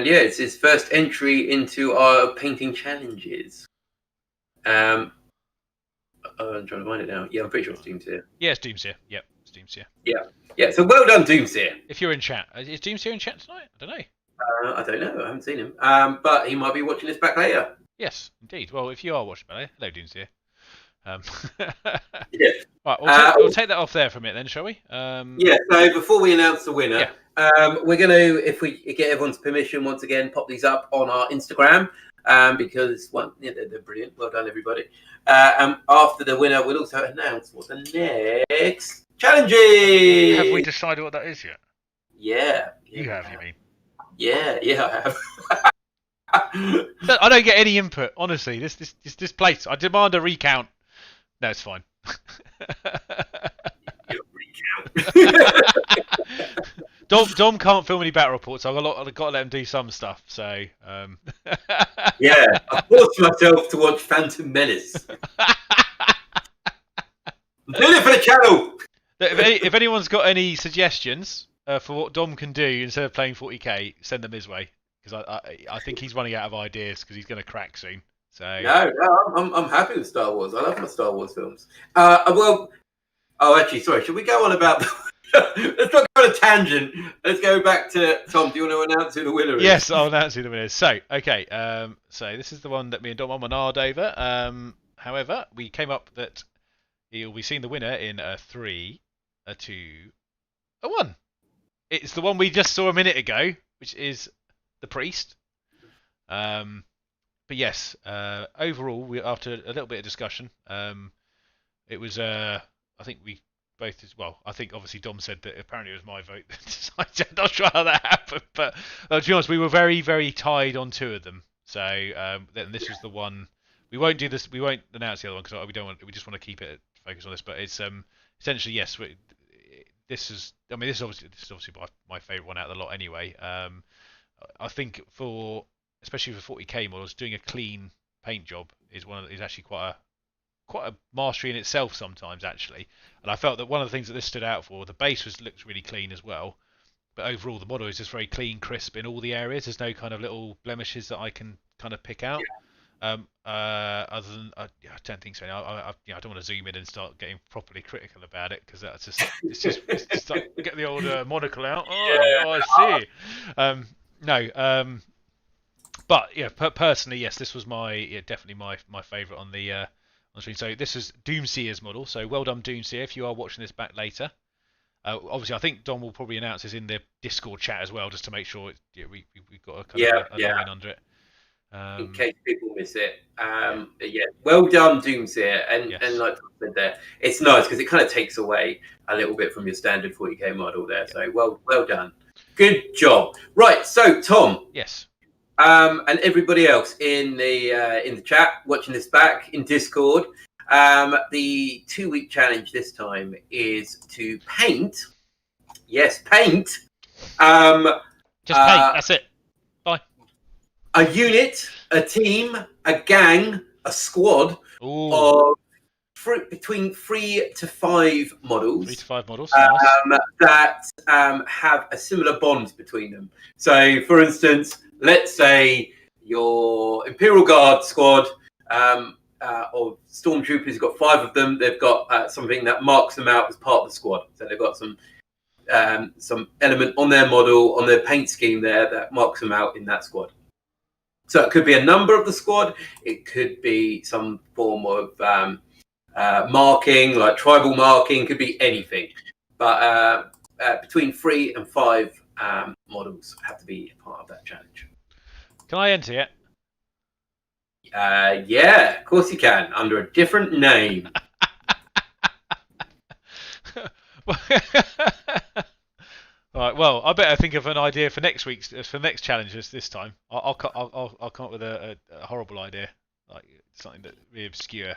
yeah, it's his first entry into our painting challenges. I'm trying to find it now. Yeah, I'm pretty sure it's Doomseer. Yeah, it's Doomsayer. Yep, it's Doomsayer. Yeah. So well done, Doomseer. If you're in chat, is Doomsayer in chat tonight? I don't know. I don't know. I haven't seen him. But he might be watching this back later. Yes, indeed. Well, if you are watching, hello, Doomsayer. Yeah. Right, we'll take that off there for a minute then, shall we? Yeah. So before we announce the winner, we're going to, if we get everyone's permission, once again, pop these up on our Instagram because they're brilliant. Well done, everybody. And after the winner, we'll also announce what the next challenge is. Have we decided what that is yet? Yeah. You have, you mean? Yeah, I have. I don't get any input, honestly. This place. I demand a recount. No, it's fine. Dom can't film any battle reports, so I've got to let him do some stuff. So yeah, I forced myself to watch Phantom Menace. I'm doing it for the channel. If anyone's got any suggestions for what Dom can do instead of playing 40k, send them his way because I think he's running out of ideas because he's going to crack soon. So no, I'm happy with Star Wars. I love my Star Wars films. Actually, sorry. Should we go on about? Let's not go on a tangent. Let's go back to Tom. Do you want to announce who the winner is? Yes, I'll announce who the winner is. So, okay. So this is the one that me and Dom are nard over. However, we came up that you'll be seeing the winner in a 3, a 2, a 1. It's the one we just saw a minute ago, which is the priest. But yes, overall, after a little bit of discussion, it was. I think we both. Well, I think obviously Dom said that apparently it was my vote that decided. I'm not sure how that happened, but to be honest, we were very, very tied on 2 of them. So then this was the one. We won't do this. We won't announce the other one because we don't want. We just want to keep it focused on this. But it's essentially yes. This is. I mean, this is obviously my favourite one out of the lot anyway. I think especially for 40k models, doing a clean paint job is actually quite a mastery in itself sometimes actually. And I felt that one of the things that this stood out for, the base looks really clean as well, but overall the model is just very clean, crisp in all the areas. There's no kind of little blemishes that I can kind of pick out. Other than I don't think so. I don't want to zoom in and start getting properly critical about it because that's it's just like, get the old monocle out. Oh, I see. No. But yeah, personally, yes, this was definitely my favourite on the screen. So this is Doomseer's model. So well done, Doomseer. If you are watching this back later, obviously I think Don will probably announce this in the Discord chat as well, just to make sure we've got a kind of a line under it. In case people miss it, well done, Doomseer, and like I said there, it's nice because it kind of takes away a little bit from your standard 40k model there. So well done, good job. Right, so Tom. Yes. And everybody else in the chat watching this back in Discord, the 2-week challenge this time is to paint. Yes, paint. Just paint. That's it. Bye. A unit, a team, a gang, a squad of between 3 to 5 models. 3 to 5 models. Nice. That have a similar bond between them. So, for instance, let's say your Imperial Guard squad of stormtroopers, you've got 5 of them. They've got something that marks them out as part of the squad. So they've got some element on their model, on their paint scheme there that marks them out in that squad. So it could be a number of the squad. It could be some form of marking, like tribal marking. Could be anything. But between 3 and 5 models have to be part of that challenge. Can I enter it? Yeah, of course you can, under a different name. Right. Well, I better think of an idea for next challenges this time. I'll come up with a horrible idea, like something that really obscure,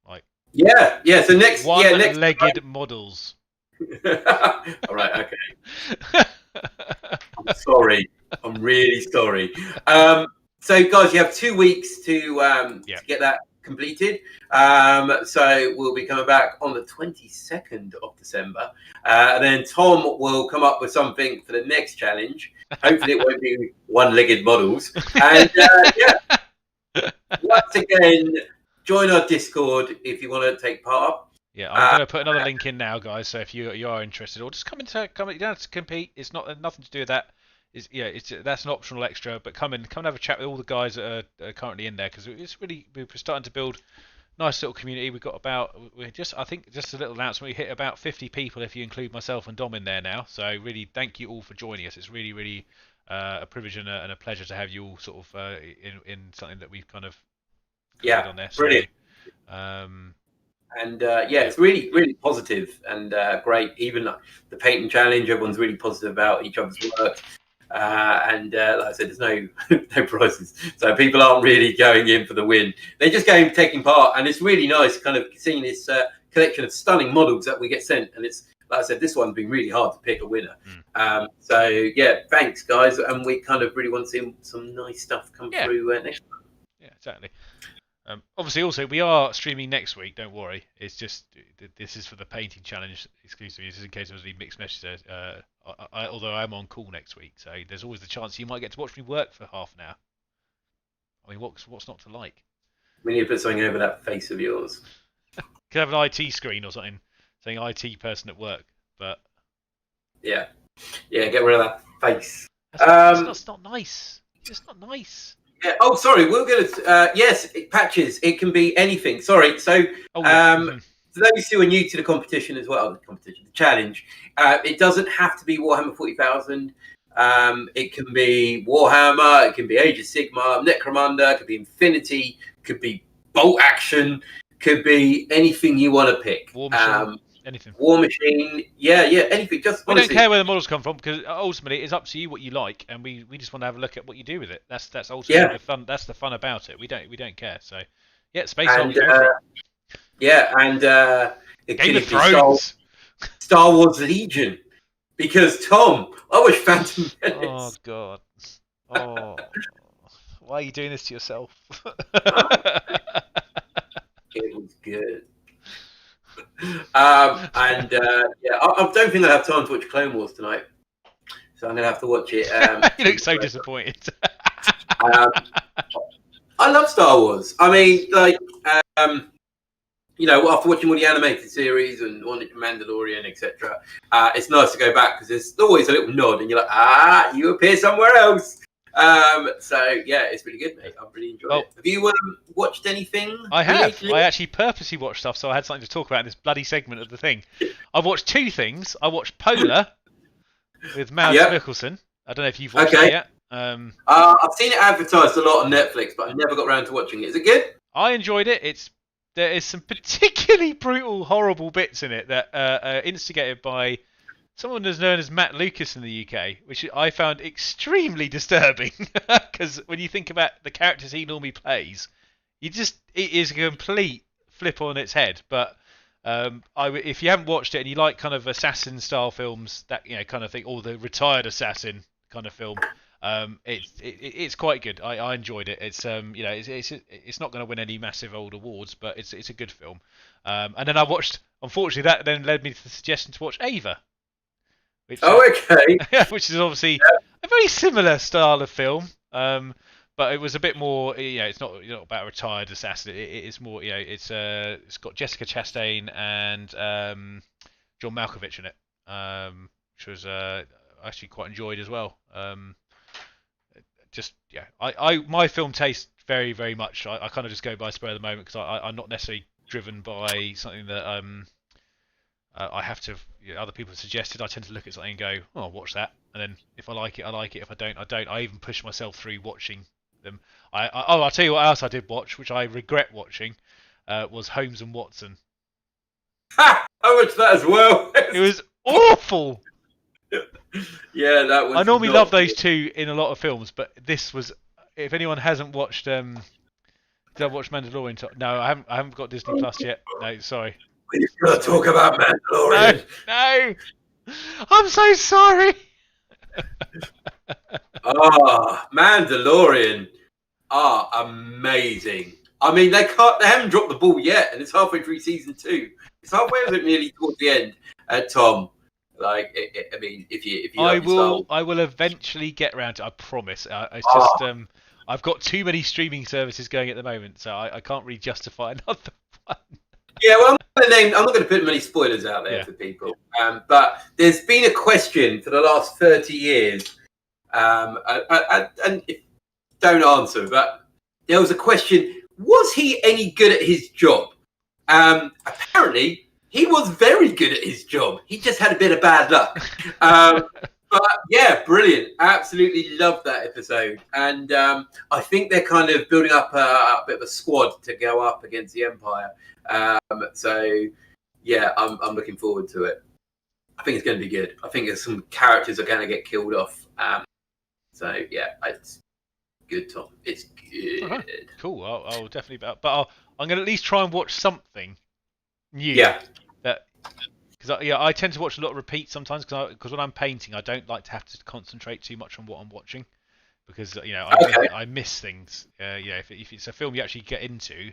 like yeah. So next one-legged models. All right. Okay. I'm sorry. I'm really sorry. So, guys, you have 2 weeks to get that completed. So we'll be coming back on the 22nd of December. And then Tom will come up with something for the next challenge. Hopefully it won't be one-legged models. And once again, join our Discord if you want to take part. Yeah, I'm going to put another link in now, guys. So if you are interested, or just come. You don't have to compete. It's nothing to do with that. That's an optional extra. But come and have a chat with all the guys that are currently in there, because we're starting to build a nice little community. We've got I think just a little announcement. We hit about 50 people if you include myself and Dom in there now. So really, thank you all for joining us. It's really a privilege and a pleasure to have you all sort of in something that we've kind of on there. Brilliant. And it's really positive and great. Even the painting challenge, everyone's really positive about each other's work. And like I said, there's no prizes, so people aren't really going in for the win. They're just taking part, and it's really nice, kind of seeing this collection of stunning models that we get sent. And it's like I said, this one's been really hard to pick a winner. So yeah, thanks guys, and we kind of really want to see some nice stuff come through next time. Yeah, exactly. Obviously, also we are streaming next week. Don't worry. It's just this is for the painting challenge exclusively. This is in case there was any mixed messages. Although I'm on call next week, so there's always the chance you might get to watch me work for half an hour. I mean, what's not to like? We need to put something over that face of yours. Could have an IT screen or something saying IT person at work, but yeah, get rid of that face. That's not nice. It's not nice. Yeah. Oh, sorry. We're going to yes, patches. It can be anything. Sorry. So, for those who are new to the competition as well, the challenge, it doesn't have to be Warhammer 40,000. It can be Warhammer. It can be Age of Sigmar, Necromunda. It could be Infinity. It could be Bolt Action. Could be anything you want to pick. War Machine. Anything. War Machine. Yeah, anything. Just we don't care where the models come from, because ultimately it's up to you what you like, and we just want to have a look at what you do with it. That's ultimately the fun. That's the fun about it. We don't care. So yeah, Space Hulk. It Game of Thrones. Star Wars Legion. Because Tom, I watched Phantom Menace. Oh God. Oh, why are you doing this to yourself? It was good. I don't think I have time to watch Clone Wars tonight, so I'm gonna have to watch it. You look so disappointed. I love Star Wars. I mean, after watching all the animated series and Mandalorian, etc., it's nice to go back because there's always a little nod, and you're like, you appear somewhere else. So yeah, it's really good, mate. I've really enjoyed it. Have you watched anything? I have. I actually purposely watched stuff so I had something to talk about in this bloody segment of the thing. I've watched two things. I watched Polar with Mads Mikkelsen. I don't know if you've watched it yet. I've seen it advertised a lot on Netflix, but I never got around to watching it. Is it good? I enjoyed it. There is some particularly brutal, horrible bits in it that are instigated by someone that's known as Matt Lucas in the UK, which I found extremely disturbing, because when you think about the characters he normally plays, it is a complete flip on its head. But if you haven't watched it and you like kind of assassin style films, that kind of thing, or the retired assassin kind of film, it's quite good. I enjoyed it. It's it's not going to win any massive old awards, but it's a good film. And then I watched. Unfortunately, that then led me to the suggestion to watch Ava. Which is obviously a very similar style of film, but it was a bit more. It's not about a retired assassin. It's more. It's got Jessica Chastain and John Malkovich in it, which was actually quite enjoyed as well. My film taste very, very much. I kind of just go by spur of the moment because I'm not necessarily driven by something that I have to. Other people have suggested. I tend to look at something and go, "Oh, I'll watch that," and then if I like it, I like it. If I don't, I don't. I even push myself through watching them. I'll tell you what else I did watch, which I regret watching, was Holmes and Watson. Ha! I watched that as well. It was awful. Yeah, that was. I normally love those two in a lot of films, but this was. If anyone hasn't watched, did I watch Mandalorian? No, I haven't got Disney Plus yet. No, sorry. We've got to talk about Mandalorian. No, I'm so sorry. Mandalorian are amazing. I mean, they haven't dropped the ball yet, and it's halfway through season 2. It's halfway, is it nearly towards the end? Tom, like, I mean, if you I will eventually get around to it, I promise. It's just I've got too many streaming services going at the moment, so I can't really justify another one. Yeah, well, I'm not going to put many spoilers out there for people. But there's been a question for the last 30 years, and don't answer, but there was a question: was he any good at his job? Apparently, he was very good at his job. He just had a bit of bad luck. But yeah, brilliant. Absolutely loved that episode. And I think they're kind of building up a bit of a squad to go up against the Empire. So yeah, I'm looking forward to it. I think it's going to be good. I think there's some characters are going to get killed off. So yeah, it's good, Tom. It's good. Right. Cool. I'll definitely. But I'm going to at least try and watch something new. Yeah. Because I tend to watch a lot of repeats sometimes because when I'm painting, I don't like to have to concentrate too much on what I'm watching because I miss things. If it's a film you actually get into,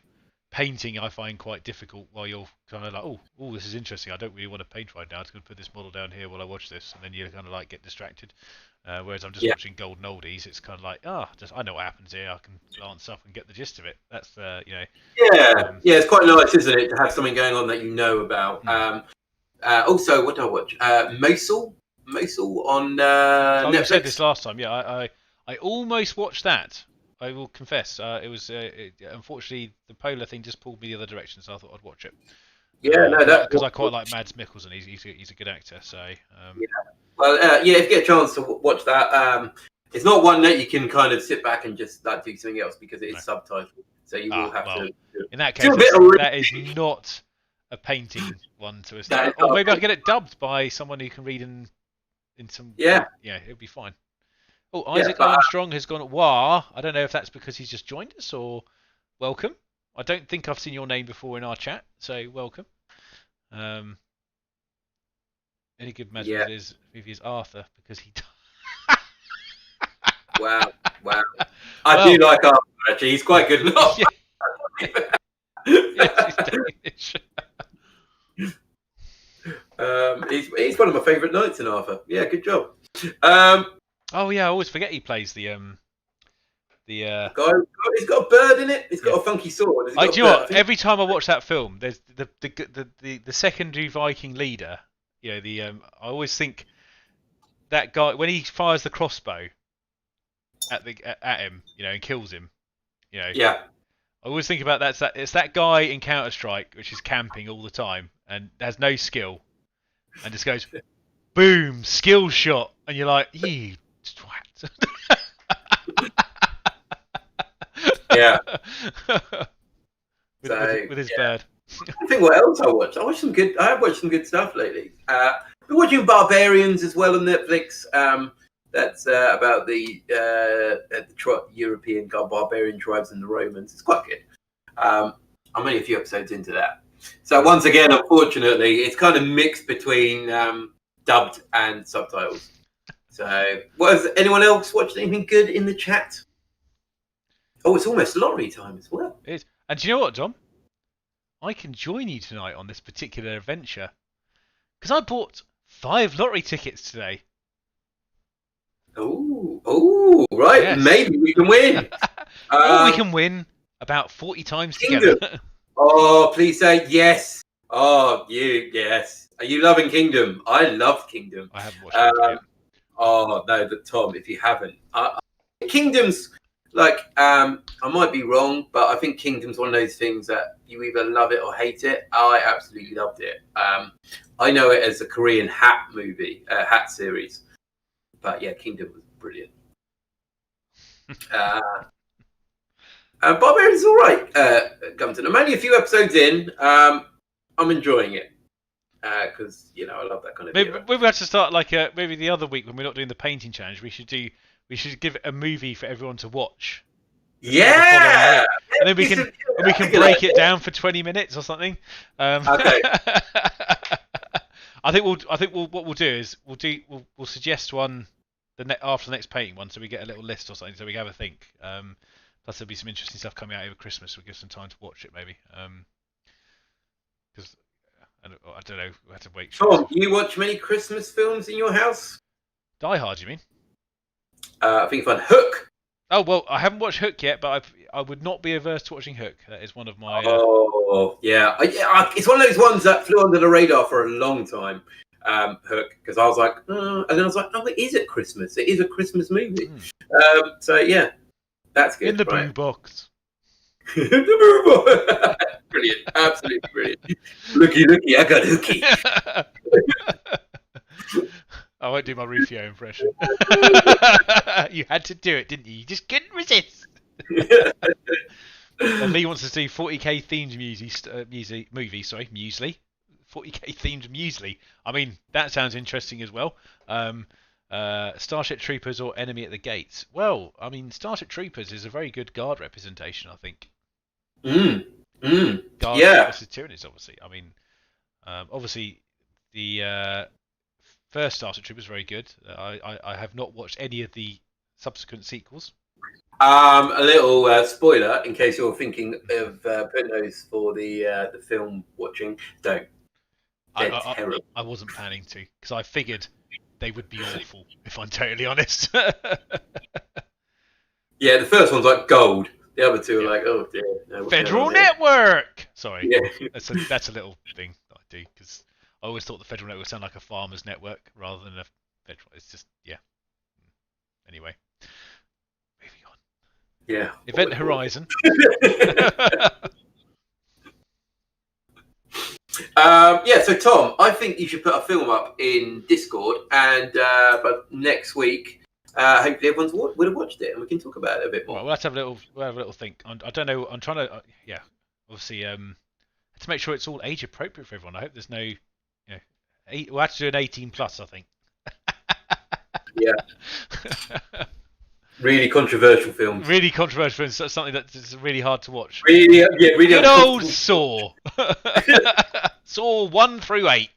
painting I find quite difficult while you're kind of like, oh, this is interesting. I don't really want to paint right now. I'm going to put this model down here while I watch this, and then you kind of like get distracted. Whereas I'm just watching golden oldies, it's kind of like, I know what happens here. I can glance up and get the gist of it. That's Yeah, it's quite nice, isn't it, to have something going on that you know about. Also, what did I watch? Mosul on Netflix. I said this last time. Yeah, I almost watched that. I will confess. It was unfortunately the polar thing just pulled me the other direction, so I thought I'd watch it. Yeah, because I quite like Mads Mikkelsen. He's a good actor. So well, if you get a chance to watch that, it's not one that you can kind of sit back and just like do something else because it is subtitled. So you will have to. In that case, that is not a painting one to start. Or maybe I can get it dubbed by someone who can read in some. Yeah, it'll be fine. Oh, Isaac Armstrong has gone. Wah! I don't know if that's because he's just joined us or welcome. I don't think I've seen your name before in our chat, so welcome. Any good match is if he's Arthur because he. Wow! I do like Arthur. Actually, he's quite good enough. Yes, he's Danish. He's one of my favourite knights in Arthur. Yeah, good job. Oh yeah, I always forget he plays the guy. He's got a bird in it. He's got a funky sword. Do you know what? Every time I watch that film, there's the secondary Viking leader. I always think that guy when he fires the crossbow at him, and kills him. Yeah. I always think about that. It's that guy in Counter-Strike, which is camping all the time and has no skill, and just goes, boom, skill shot, and you're like, you twat. Yeah. with his bird. I think what else I watched. I have watched some good stuff lately. Been watching Barbarians as well on Netflix. That's about the European barbarian tribes and the Romans. It's quite good. I'm only a few episodes into that. So once again, unfortunately, it's kind of mixed between dubbed and subtitles. So, has anyone else watched anything good in the chat? Oh, it's almost lottery time as well. It is. And do you know what, Dom? I can join you tonight on this particular adventure because I bought 5 lottery tickets today. Oh, right. Yes. Maybe we can win. Or we can win about 40 times Kingdom. Together. Oh, please say yes. Oh, yes. Are you loving Kingdom? I love Kingdom. I haven't watched it yet. Oh, no, but Tom, if you haven't. Kingdom's, like, I might be wrong, but I think Kingdom's one of those things that you either love it or hate it. I absolutely loved it. I know it as a Korean hat movie, hat series. But yeah, Kingdom was brilliant. Barbarian's all right, Gumpton. I'm only a few episodes in. I'm enjoying it because I love that kind of. Maybe we have to start like maybe the other week when we're not doing the painting challenge. We should give it a movie for everyone to watch. Yeah, and then we can break it down for 20 minutes or something. Okay. I think what we'll do is we'll suggest one after the next painting one, so we get a little list or something, so we can have a think. Plus there'll be some interesting stuff coming out over Christmas. We'll give some time to watch it maybe. Because I don't know, we have to wait. Tom, do you watch many Christmas films in your house? Die Hard, you mean? I think you find Hook. Oh well, I haven't watched Hook yet, but I would not be averse to watching Hook. That is one of my. Oh yeah, it's one of those ones that flew under the radar for a long time. Hook, because I was like, and then I was like, oh, it is at Christmas. It is a Christmas movie. So yeah, that's good. In the right? blue box. The blue box. Brilliant, absolutely brilliant. Looky, I got hooky. I won't do my Rufio impression. You had to do it, didn't you? You just couldn't resist. And Lee wants to see 40k themed muesli. 40k themed muesli. I mean, that sounds interesting as well. Starship Troopers or Enemy at the Gates. Well, I mean, Starship Troopers is a very good guard representation, I think. Guard versus Tyranids, obviously. I mean, obviously the first Starship Troopers very good. I have not watched any of the subsequent sequels. A little spoiler in case you're thinking of putting those for the film watching. Don't. They're terrible. I wasn't planning to because I figured they would be awful. If I'm totally honest. Yeah, the first one's like gold. The other two are like, oh dear. No, Federal Network. Sorry, yeah. that's a little thing that I do because I always thought the Federal Network sounded like a farmer's network rather than a federal. It's just Anyway, moving on. Yeah. Event Horizon. So Tom, I think you should put a film up in Discord, and but next week, hopefully everyone's would have watched it, and we can talk about it a bit more. Well, we'll have to have a little think. I don't know. I'm trying to. Obviously, to make sure it's all age appropriate for everyone. I hope there's no. We'll have to do an 18 plus. I think. Yeah. Really controversial films. Really controversial films. Something that's really hard to watch. Really Good old Saw. Saw 1 through 8.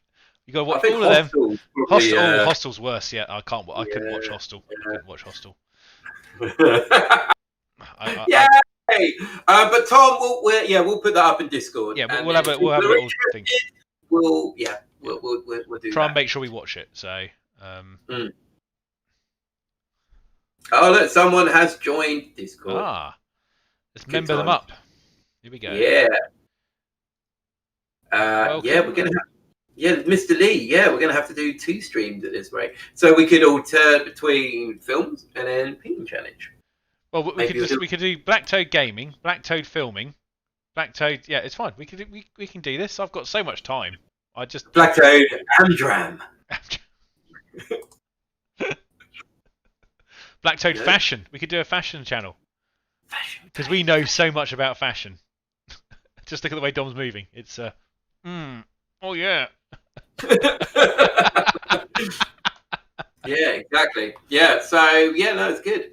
You got to watch all of them. Hostel's worse. Yeah, I can't. I couldn't watch Hostel. I couldn't watch Hostel. Yay! But Tom, we'll put that up in Discord. Yeah, we'll have a little thing. We'll do. Try and make sure we watch it. So. Oh look, someone has joined Discord. Let's member them up. Here we go. Yeah. We're gonna have. Mr. Lee. Yeah, we're gonna have to do 2 streams at this rate, so we could alternate between films and then painting challenge. Well, we could do Black Toad gaming, Black Toad filming, Black Toad. Yeah, it's fine. We can do this. I've got so much time. Black Toad Amdram. Black Toad fashion. We could do a fashion channel. Because we know so much about fashion. Just look at the way Dom's moving. It's oh yeah. Yeah, exactly. Yeah, so no, it's good.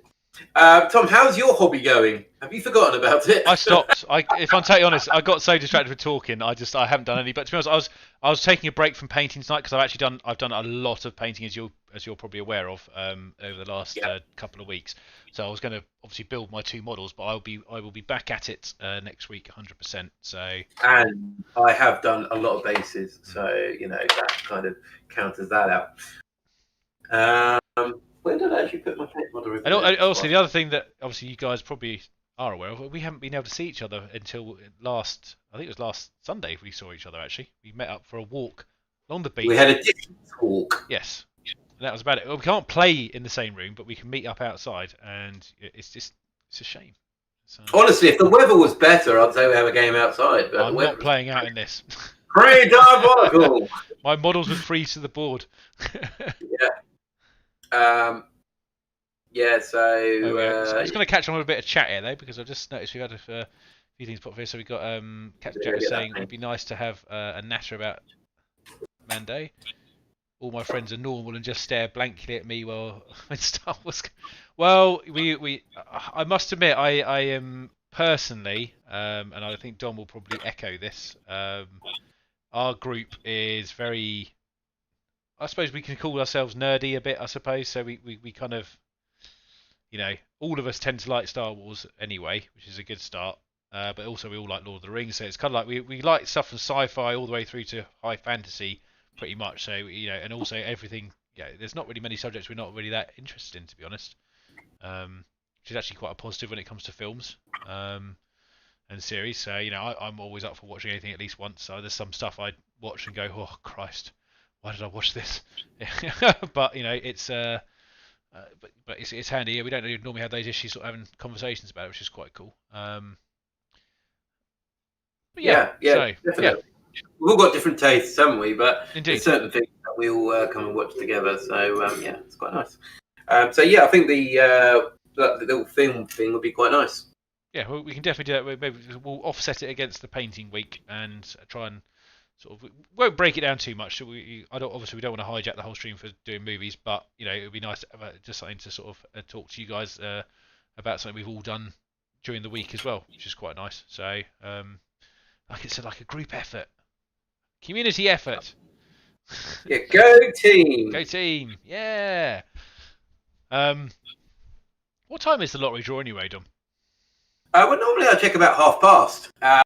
Tom, how's your hobby going? Have you forgotten about it? I stopped. If I'm totally honest, I got so distracted with talking. I haven't done any. But to be honest, I was taking a break from painting tonight because I've done a lot of painting as you're probably aware of over the last couple of weeks. So I was going to obviously build my 2 models, but I will be back at it next week 100%. So and I have done a lot of bases, so that kind of counters that out. Where did I actually put my paint model? And also the other thing that obviously you guys probably are aware of, we haven't been able to see each other until last Sunday. We saw each other actually. We met up for a walk along the beach. We had a distance walk. Yes, and that was about it. Well, we can't play in the same room, but we can meet up outside, and it's a shame. So, honestly, if the weather was better, I'd say we have a game outside. But I'm not playing out in this. Pretty diabolical. My models would freeze to the board. So I'm just going to catch on with a bit of chat here though, because I've just noticed we've had a few things pop here. So we've got Captain Jack saying it would be nice to have a natter about Monday. All my friends are normal and just stare blankly at me while when Star Wars. Well, I must admit I am personally, and I think Dom will probably echo this. Our group is very. I suppose we can call ourselves nerdy a bit, I suppose. So we kind of, all of us tend to like Star Wars anyway, which is a good start. But also we all like Lord of the Rings, so it's kind of like we like stuff from sci-fi all the way through to high fantasy, pretty much. So and also everything. Yeah, there's not really many subjects we're not really that interested in, to be honest. Which is actually quite a positive when it comes to films and series. So I'm always up for watching anything at least once. So there's some stuff I'd watch and go, oh Christ, why did I watch this? But it's but it's handy. Yeah, we don't normally have those issues sort of having conversations about it, which is quite cool. But Yeah, so definitely. yeah, We've all got different tastes, haven't we? But indeed, there's certain things that we all come and watch together. So yeah, it's quite nice. So yeah, I think the little film thing would be quite nice. Yeah, well, we can definitely do that. Maybe we'll offset it against the painting week and try and sort of, we won't break it down too much. So obviously we don't want to hijack the whole stream for doing movies, but it would be nice to have just something to sort of talk to you guys about something we've all done during the week as well, which is quite nice. So like it's like a group effort, community effort. Yeah, go team! Go team! Yeah. What time is the lottery draw anyway, Dom? Well, normally I check about 5:30.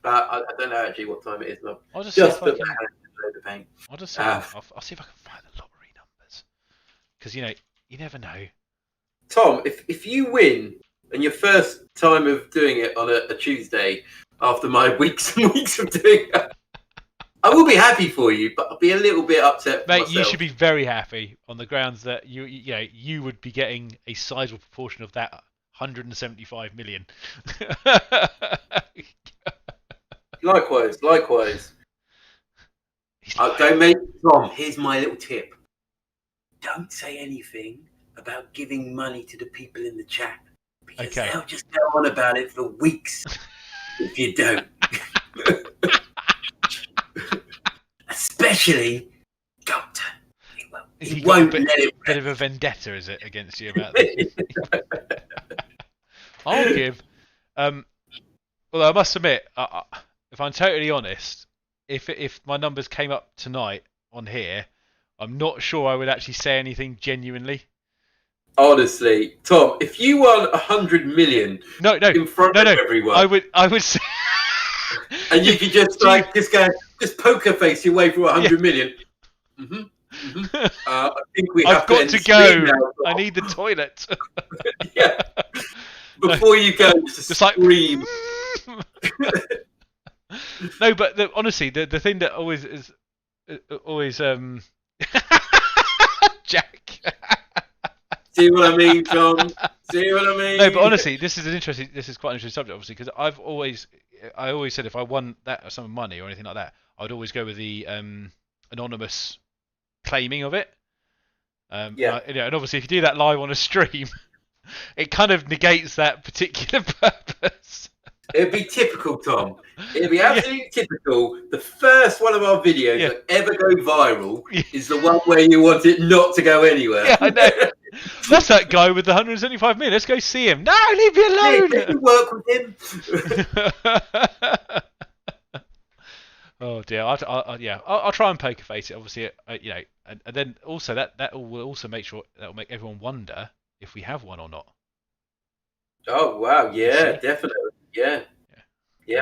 But I don't know actually what time it is now. I'll just see if I can. I'll just see. I'll see if I can find the lottery numbers, because you never know. Tom, if you win and your first time of doing it on a Tuesday after my weeks and weeks of doing it, I will be happy for you, but I'll be a little bit upset. Mate, myself. You should be very happy on the grounds that you would be getting a sizable proportion of that 175 million. Likewise. Don't make Tom. Here's my little tip. Don't say anything about giving money to the people in the chat, because they'll just go on about it for weeks if you don't. Especially Gunter. He won't let it. Bit of a vendetta, is it, against you about this? I'll give. Well, I must admit, if I'm totally honest, if my numbers came up tonight on here, I'm not sure I would actually say anything genuinely. Honestly, Tom, if you won 100 million in front of everyone, I would say, and you could just just poker face your way through 100 million. I think I've got to go. Now, I need the toilet. Yeah. Before you go, just scream. No, but honestly, the thing that always is Jack. See what I mean, John? See what I mean? No, but honestly, this is quite an interesting subject, obviously, because I always said if I won that sum of money or anything like that, I'd always go with the anonymous claiming of it. Yeah. And obviously, if you do that live on a stream, it kind of negates that particular purpose. It'd be typical, Tom. It'd be absolutely typical. The first one of our videos that ever go viral is the one where you want it not to go anywhere. Yeah, I know. That's that guy with the 175 million. Let's go see him. No, leave me alone. Let me work with him. Oh dear. I'll try and poker face it. Obviously, and then also that will also make sure that will make everyone wonder if we have one or not. Oh wow! Yeah, definitely. Yeah.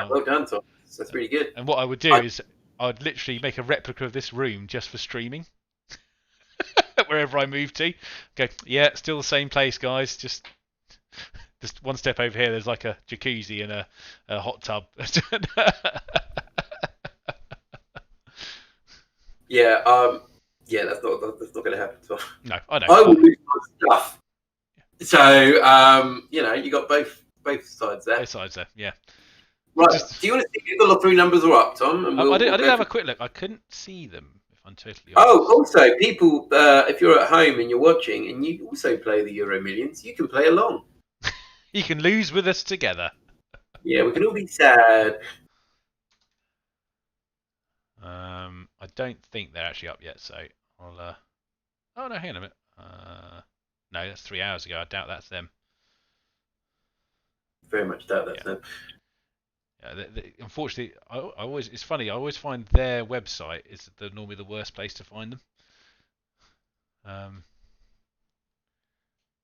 Well done, Tom. That's really good. And what I would do is I'd literally make a replica of this room just for streaming. Wherever I move to. Okay, still the same place, guys. Just one step over here, there's like a jacuzzi and a hot tub. That's not going to happen. So. No, I know. I will lose my stuff. So you got both sides there. Both sides there, yeah. Right. Do you want to see if the lottery numbers are up, Tom? And I did have a quick look. I couldn't see them, if I'm totally honest. Oh, also, people, if you're at home and you're watching and you also play the Euro Millions, you can play along. You can lose with us together. Yeah, we can all be sad. I don't think they're actually up yet, so I'll. Oh no, hang on a minute. No, that's 3 hours ago. I doubt that's them. Very much doubt that's them. Yeah, unfortunately, it's funny. I always find their website is normally the worst place to find them. Um,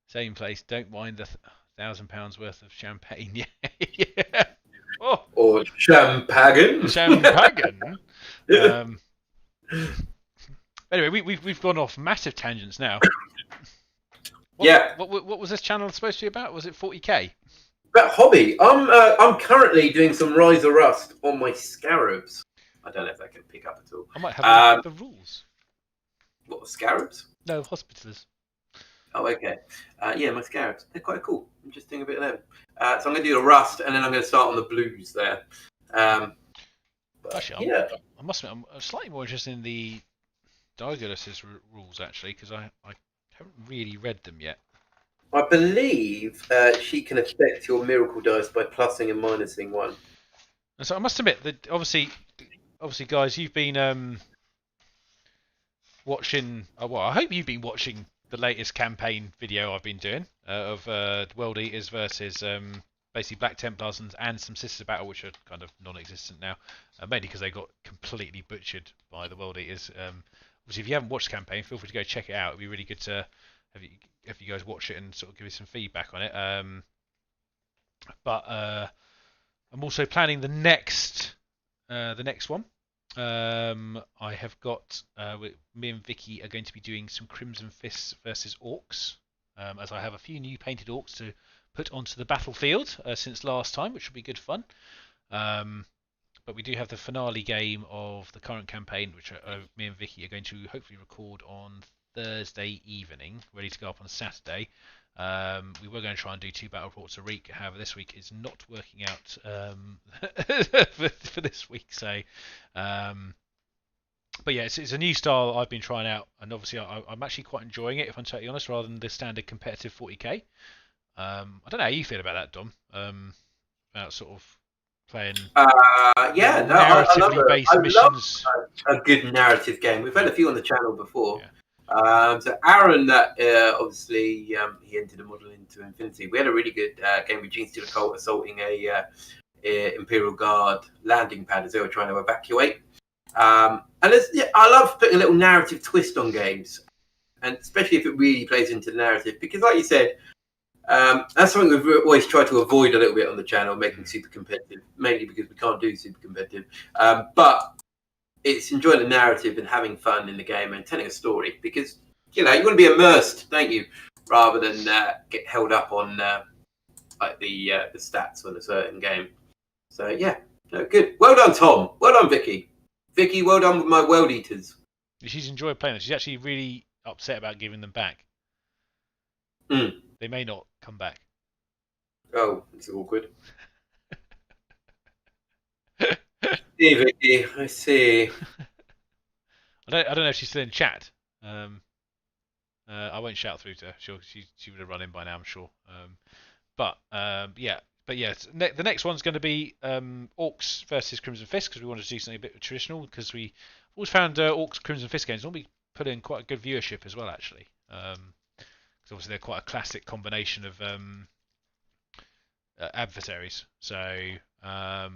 same place. Don't mind the £1,000 worth of champagne. Yeah. Oh, Or champagne. champagne. Anyway, we've gone off massive tangents now. Yeah. What was this channel supposed to be about? Was it 40k? But hobby. I'm currently doing some Rise of Rust on my scarabs. I don't know if I can pick up at all. I might have a look at the rules. What, scarabs? No, hospitallers. Oh, okay. Yeah, my scarabs. They're quite cool. I'm just doing a bit of them. So I'm going to do the rust, and then I'm going to start on the blues there. Actually, yeah. I must admit, I'm slightly more interested in the Diagoras' rules, actually, because I haven't really read them yet. I believe she can affect your miracle dice by plussing and minusing one. And so I must admit that obviously, guys, you've been watching. Well, I hope you've been watching the latest campaign video I've been doing of World Eaters versus basically Black Templars and some Sisters of Battle, which are kind of non-existent now, mainly because they got completely butchered by the World Eaters. Obviously, if you haven't watched the campaign, feel free to go check it out. It'd be really good to have you guys watch it and sort of give me some feedback on it. But I'm also planning the next one. I have got me and Vicky are going to be doing some Crimson Fists versus Orcs, as I have a few new painted Orcs to put onto the battlefield since last time, which will be good fun. But we do have the finale game of the current campaign, which me and Vicky are going to hopefully record on Thursday evening, ready to go up on Saturday. We were going to try and do 2 battle reports a week. However, this week is not working out for this week. So, but yeah, it's a new style I've been trying out, and obviously I'm actually quite enjoying it, if I'm totally honest, rather than the standard competitive 40k. I don't know how you feel about that, Dom. About sort of playing narratively based missions. A good narrative game. We've had a few on the channel before. Yeah. So Aaron, obviously he entered a model into Infinity. We had a really good game with Gene Stealer Colt assaulting a Imperial Guard landing pad as they were trying to evacuate. And I love putting a little narrative twist on games, and especially if it really plays into the narrative, because like you said, that's something we've always tried to avoid a little bit on the channel, making super competitive, mainly because we can't do super competitive. But it's enjoying the narrative and having fun in the game and telling a story, because you want to be immersed, don't you, rather than get held up on like the stats on a certain game. So yeah, no, good. Well done, Tom. Well done, Vicky. Vicky, well done with my World Eaters. She's enjoyed playing them. She's actually really upset about giving them back. They may not come back. Oh, it's awkward. See, Vicky, I see. I don't know if she's still in chat. I won't shout through to her. She would have run in by now, I'm sure. But the next one's going to be Orcs versus Crimson Fist, because we wanted to do something a bit traditional, because we always found Orcs Crimson Fist games normally put in quite a good viewership as well, actually. Because obviously they're quite a classic combination of adversaries. So yeah.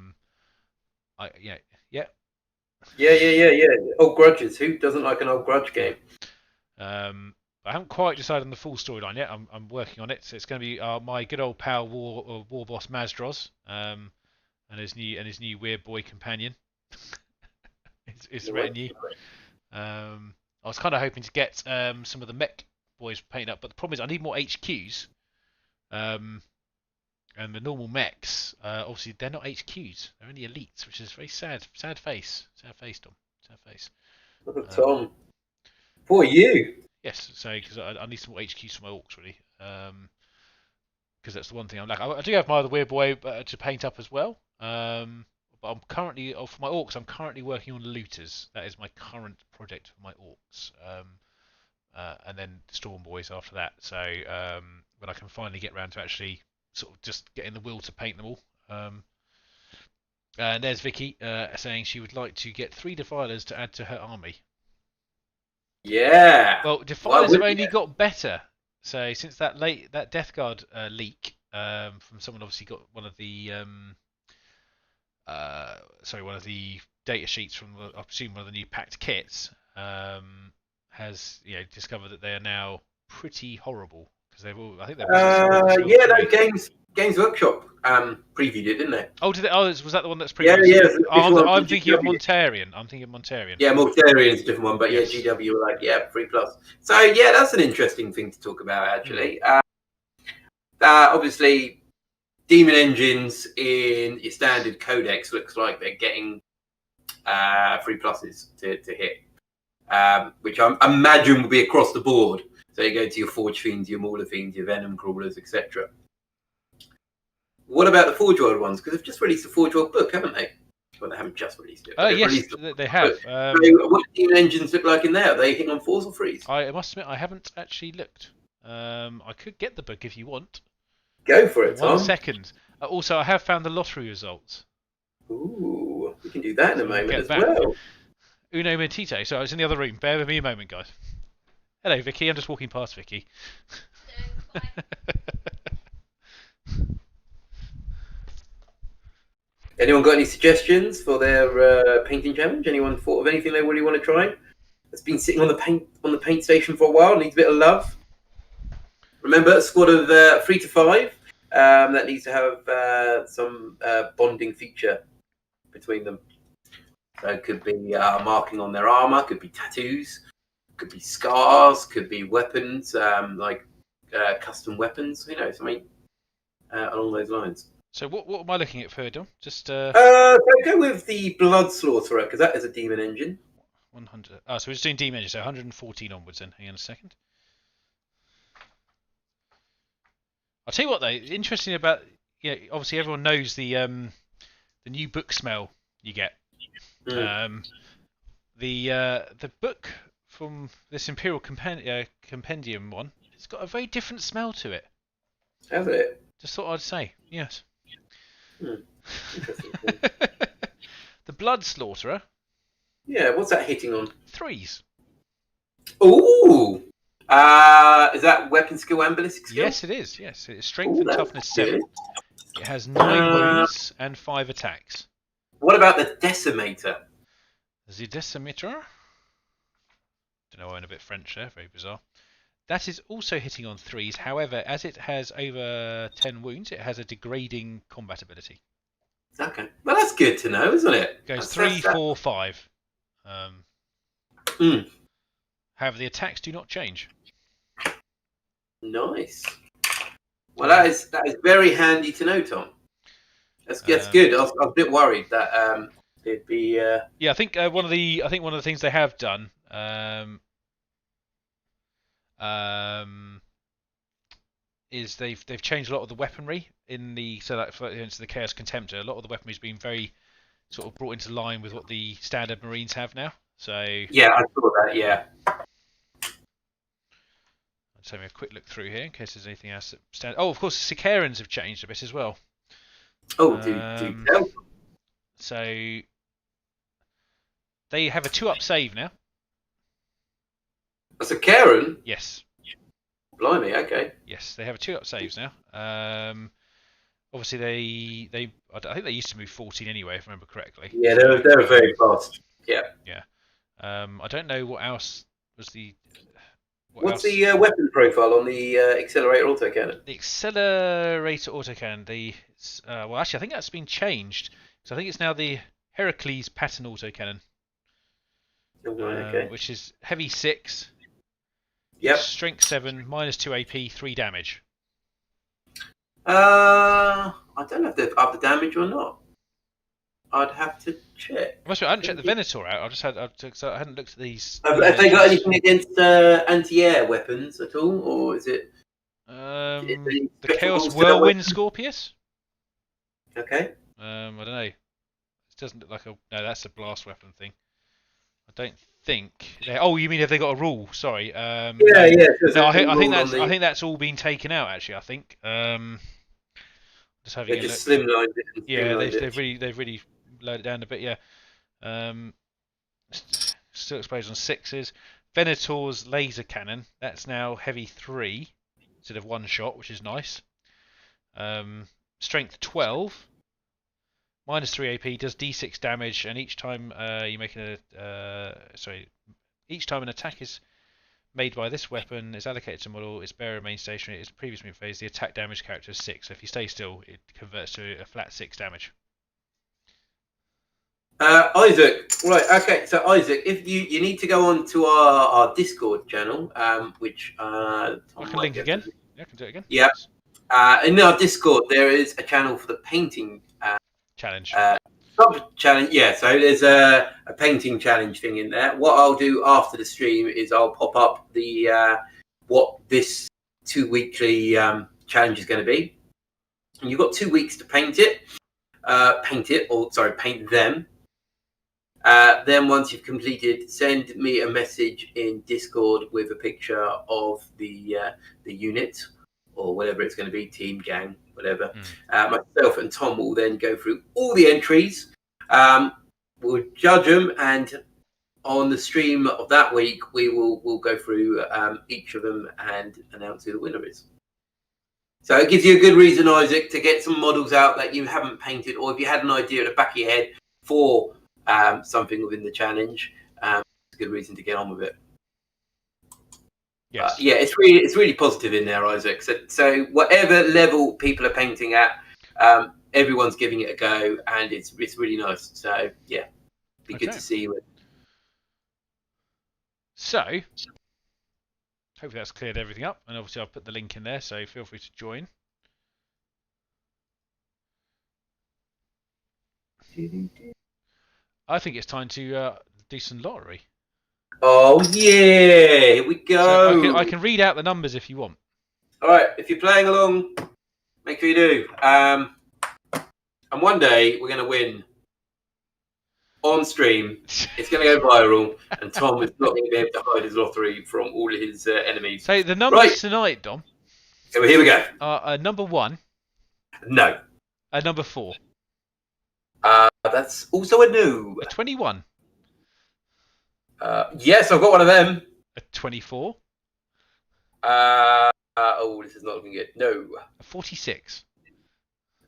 Old grudges. Who doesn't like an old grudge game? I haven't quite decided on the full storyline yet. I'm working on it. So it's going to be my good old pal War Boss Mazdros, and his new weird boy companion. It's retinue. I was kind of hoping to get some of the mech boys painted up, but the problem is I need more HQs. And the normal mechs, obviously they're not HQs. They're only elites, which is very sad. Sad face, Tom. Sad face. Look at Tom. For you. Yes, so because I need some more HQs for my orcs, really. Because that's the one thing I'm lacking. I do have my other weird boy to paint up as well. But I'm currently, for my orcs, I'm currently working on looters. That is my current project for my orcs. And then Storm Boys after that. So when I can finally get around to actually sort of just getting the will to paint them all. And there's Vicky saying she would like to get 3 Defilers to add to her army. Yeah. Well, Defilers have only got better. So since that Death Guard leak from someone, obviously got one of the data sheets from I presume one of the new packed kits, has discovered that they are now pretty horrible because I think they've Yeah, no, Games Workshop previewed it, didn't they? Oh, did they? Oh, was that the one that's Yeah, previous? yeah. I'm thinking of Montarian. Yeah, Mortarian's a different one, but yes. yeah, GW were like, yeah, 3+. So yeah, that's an interesting thing to talk about actually. Obviously, Demon Engines in your standard codex looks like they're getting 3+s to hit, which I imagine will be across the board. So you go to your Forge Fiends, your Mauler Fiends, your Venom Crawlers, etc. What about the Forge World ones? Because they've just released a Forge World book, haven't they? Well, they haven't just released it. Yes, they have. So what do Demon Engines look like in there? Are they hitting on 4s or 3s? I must admit, I haven't actually looked. I could get the book if you want. Go for it, Tom. 1 second. Also, I have found the lottery results. Ooh, we can do that in a moment as well. Uno Mentite. So I was in the other room. Bear with me a moment, guys. Hello, Vicky. I'm just walking past Vicky. Anyone got any suggestions for their painting challenge? Anyone thought of anything they really want to try? It's been sitting on the paint station for a while. Needs a bit of love. Remember, a squad of 3 to 5. That needs to have some bonding feature between them. So it could be marking on their armor, could be tattoos, could be scars, could be weapons, like custom weapons. Something along those lines. So what am I looking at for, Dom? Just so go with the Blood Slaughterer because that is a demon engine. 100. Oh, so we're just doing demon engine, so 114 onwards. Then hang on a second. I'll tell you what though. Interesting about obviously everyone knows the new book smell you get. The book from this Imperial Compendium one, it's got a very different smell to it. Has it? Just thought I'd say yes. Interesting. The Blood Slaughterer. Yeah, what's that hitting on? 3s. Ooh. Is that weapon skill and ballistic skill? Yes, it is. Yes, it's strength and toughness 7. It has 9 wounds and 5 attacks. What about the Decimator? The Decimator? Don't know, I'm a bit French there. Very bizarre. That is also hitting on 3s. However, as it has over 10 wounds, it has a degrading combat ability. Okay. Well, that's good to know, isn't it? It goes 3, 4, 5. However, the attacks do not change. Nice. Well, that is very handy to know, Tom. That's good. I was a bit worried that it'd be. Yeah, I think one of the things they have done is they've changed a lot of the weaponry in the for instance the Chaos Contemptor. A lot of the weaponry's been very sort of brought into line with what the standard Marines have now. So yeah, I saw that. Yeah. Let's have a quick look through here in case there's anything else that stands. Oh, of course, the Sicarans have changed a bit as well. Oh, do tell. So they have a 2-up save now. That's a Karen? Yes. Blimey, okay. Yes, they have a 2-up saves now. Obviously, I think they used to move 14 anyway, if I remember correctly. Yeah, they're very fast. Yeah. Yeah. I don't know what else was the. What's the weapon profile on the accelerator autocannon? The accelerator autocannon. Well, actually, I think that's been changed. So I think it's now the Heracles pattern autocannon. Oh, okay. Which is heavy 6. Yep. Strength 7, -2 AP, 3 damage. I don't know if they've upped the damage or not. I'd have to check. I hadn't checked the Venator out. I hadn't looked at these. Have they got anything against anti-air weapons at all, or is it? The Chaos Whirlwind Scorpius. Okay. I don't know. It doesn't look like no. That's a blast weapon thing. I don't think. Oh, you mean have they got a rule? Sorry. Yeah. No, I think that's all been taken out. Actually, I think. Just having a look. Slimlined it. Yeah, they've really lowered it down a bit. Yeah. Still exposed on 6s. Venator's laser cannon. That's now heavy 3 instead of 1 shot, which is nice. Strength 12. -3 AP, does D6 damage, and each time each time an attack is made by this weapon is allocated to model. Its bearer remains stationary. Its previous move phase. The attack damage character is 6. So if you stay still, it converts to a flat 6 damage. Isaac, right? Okay, so Isaac, if you need to go on to our Discord channel, which I can link again. Yeah, I can do it again. Yeah. In our Discord, there is a channel for the painting challenge. Challenge, yeah. So there's a painting challenge thing in there. What I'll do after the stream is I'll pop up the what this 2 weekly challenge is going to be, and you've got 2 weeks to paint them. Then once you've completed, send me a message in Discord with a picture of the unit or whatever it's going to be, team, gang, whatever. Myself and Tom will then go through all the entries. We'll judge them, and on the stream of that week, we'll go through each of them and announce who the winner is. So it gives you a good reason, Isaac, to get some models out that you haven't painted, or if you had an idea at the back of your head for something within the challenge, it's a good reason to get on with it. Yes. Yeah, it's really positive in there, Isaac. So whatever level people are painting at, everyone's giving it a go, and it's really nice. So yeah, be good to see you. So hopefully that's cleared everything up, and obviously I'll put the link in there, so feel free to join. I think it's time to do some lottery. Oh yeah, here we go. So I can read out the numbers if you want. All right, if you're playing along, make sure you do. And one day we're going to win on stream. It's going to go viral, and Tom is not going to be able to hide his lottery from all his enemies. So the numbers tonight, Dom. So here we go. Number 1. No. Number 4. That's also a no. A 21. Yes, I've got one of them. A 24. This is not looking good. No. A 46.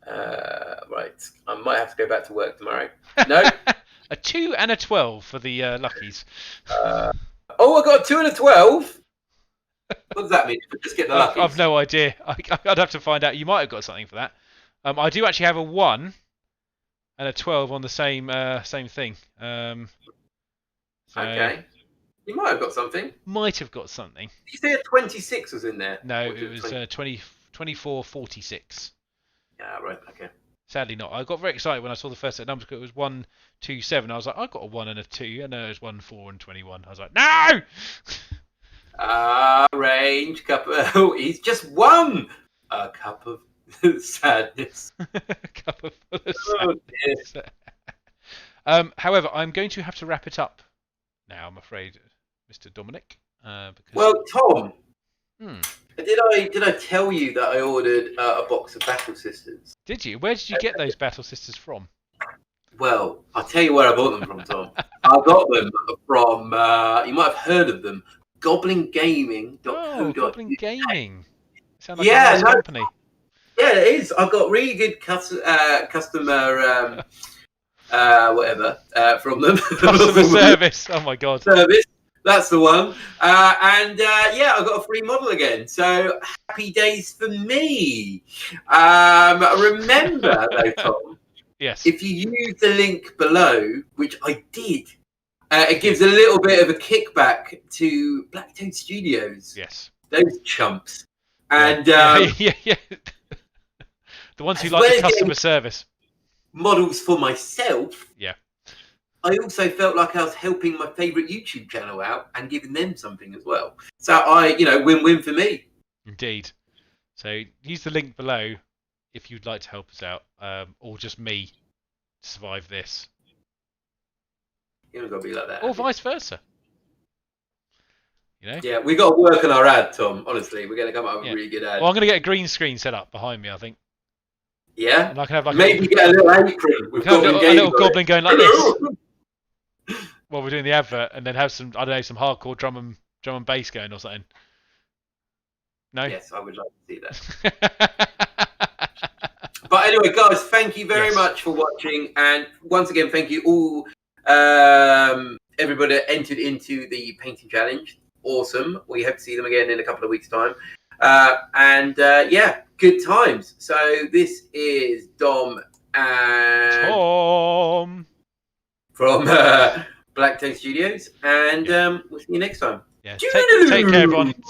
Right. I might have to go back to work tomorrow. No. A 2 and a 12 for the luckies. I got a 2 and a 12. What does that mean? Just get the luckies. I've no idea. I'd have to find out. You might have got something for that. I do actually have a 1 and a 12 on the same thing. Okay. You might have got something. Might have got something. Did you say a 26 was in there? No, it was 24, 46. Yeah, right. Okay. Sadly not. I got very excited when I saw the first set of numbers because it was 1, 2, 7. I was like, I got a 1 and a 2. And then it was 1, 4, and 21. I was like, no! Range cup. Oh, he's just won a cup of sadness. A cup of sadness. However, I'm going to have to wrap it up now, I'm afraid, Mr. Dominic. Well, Tom, did I tell you that I ordered a box of Battle Sisters? Did you? Where did you get those Battle Sisters from? Well, I'll tell you where I bought them from, Tom. I got them from, you might have heard of them, goblingaming.co.uk. Oh, Goblin Gaming. Sounds like a nice company. Yeah, it is. I've got really good customer from them. Customer service. Oh my god. Service. That's the one. I got a free model again. So happy days for me. Remember though, Tom. Yes. If you use the link below, which I did, it gives a little bit of a kickback to Black Toad Studios. Yes. Those chumps. And yeah. The ones who like the customer service. Models for myself. Yeah. I also felt like I was helping my favourite YouTube channel out and giving them something as well. So win-win for me. Indeed. So use the link below if you'd like to help us out, or just me to survive this. You haven't got to be like that. Or vice versa. You know? Yeah, we got to work on our ad, Tom. Honestly, we're going to come up with a really good ad. Well, I'm going to get a green screen set up behind me, I think. Yeah. And I can have like maybe get a little apron with a little goblin going like this while we're doing the advert, and then have some some hardcore drum and bass going or something. No. Yes, I would like to see that. But anyway, guys, thank you very much for watching, and once again, thank you all, everybody that entered into the painting challenge. awesome. We hope to see them again in a couple of weeks' time. Yeah, good times. So this is Dom and Tom from Black Tank Studios, and we'll see you next time. Yeah, take care, everyone. See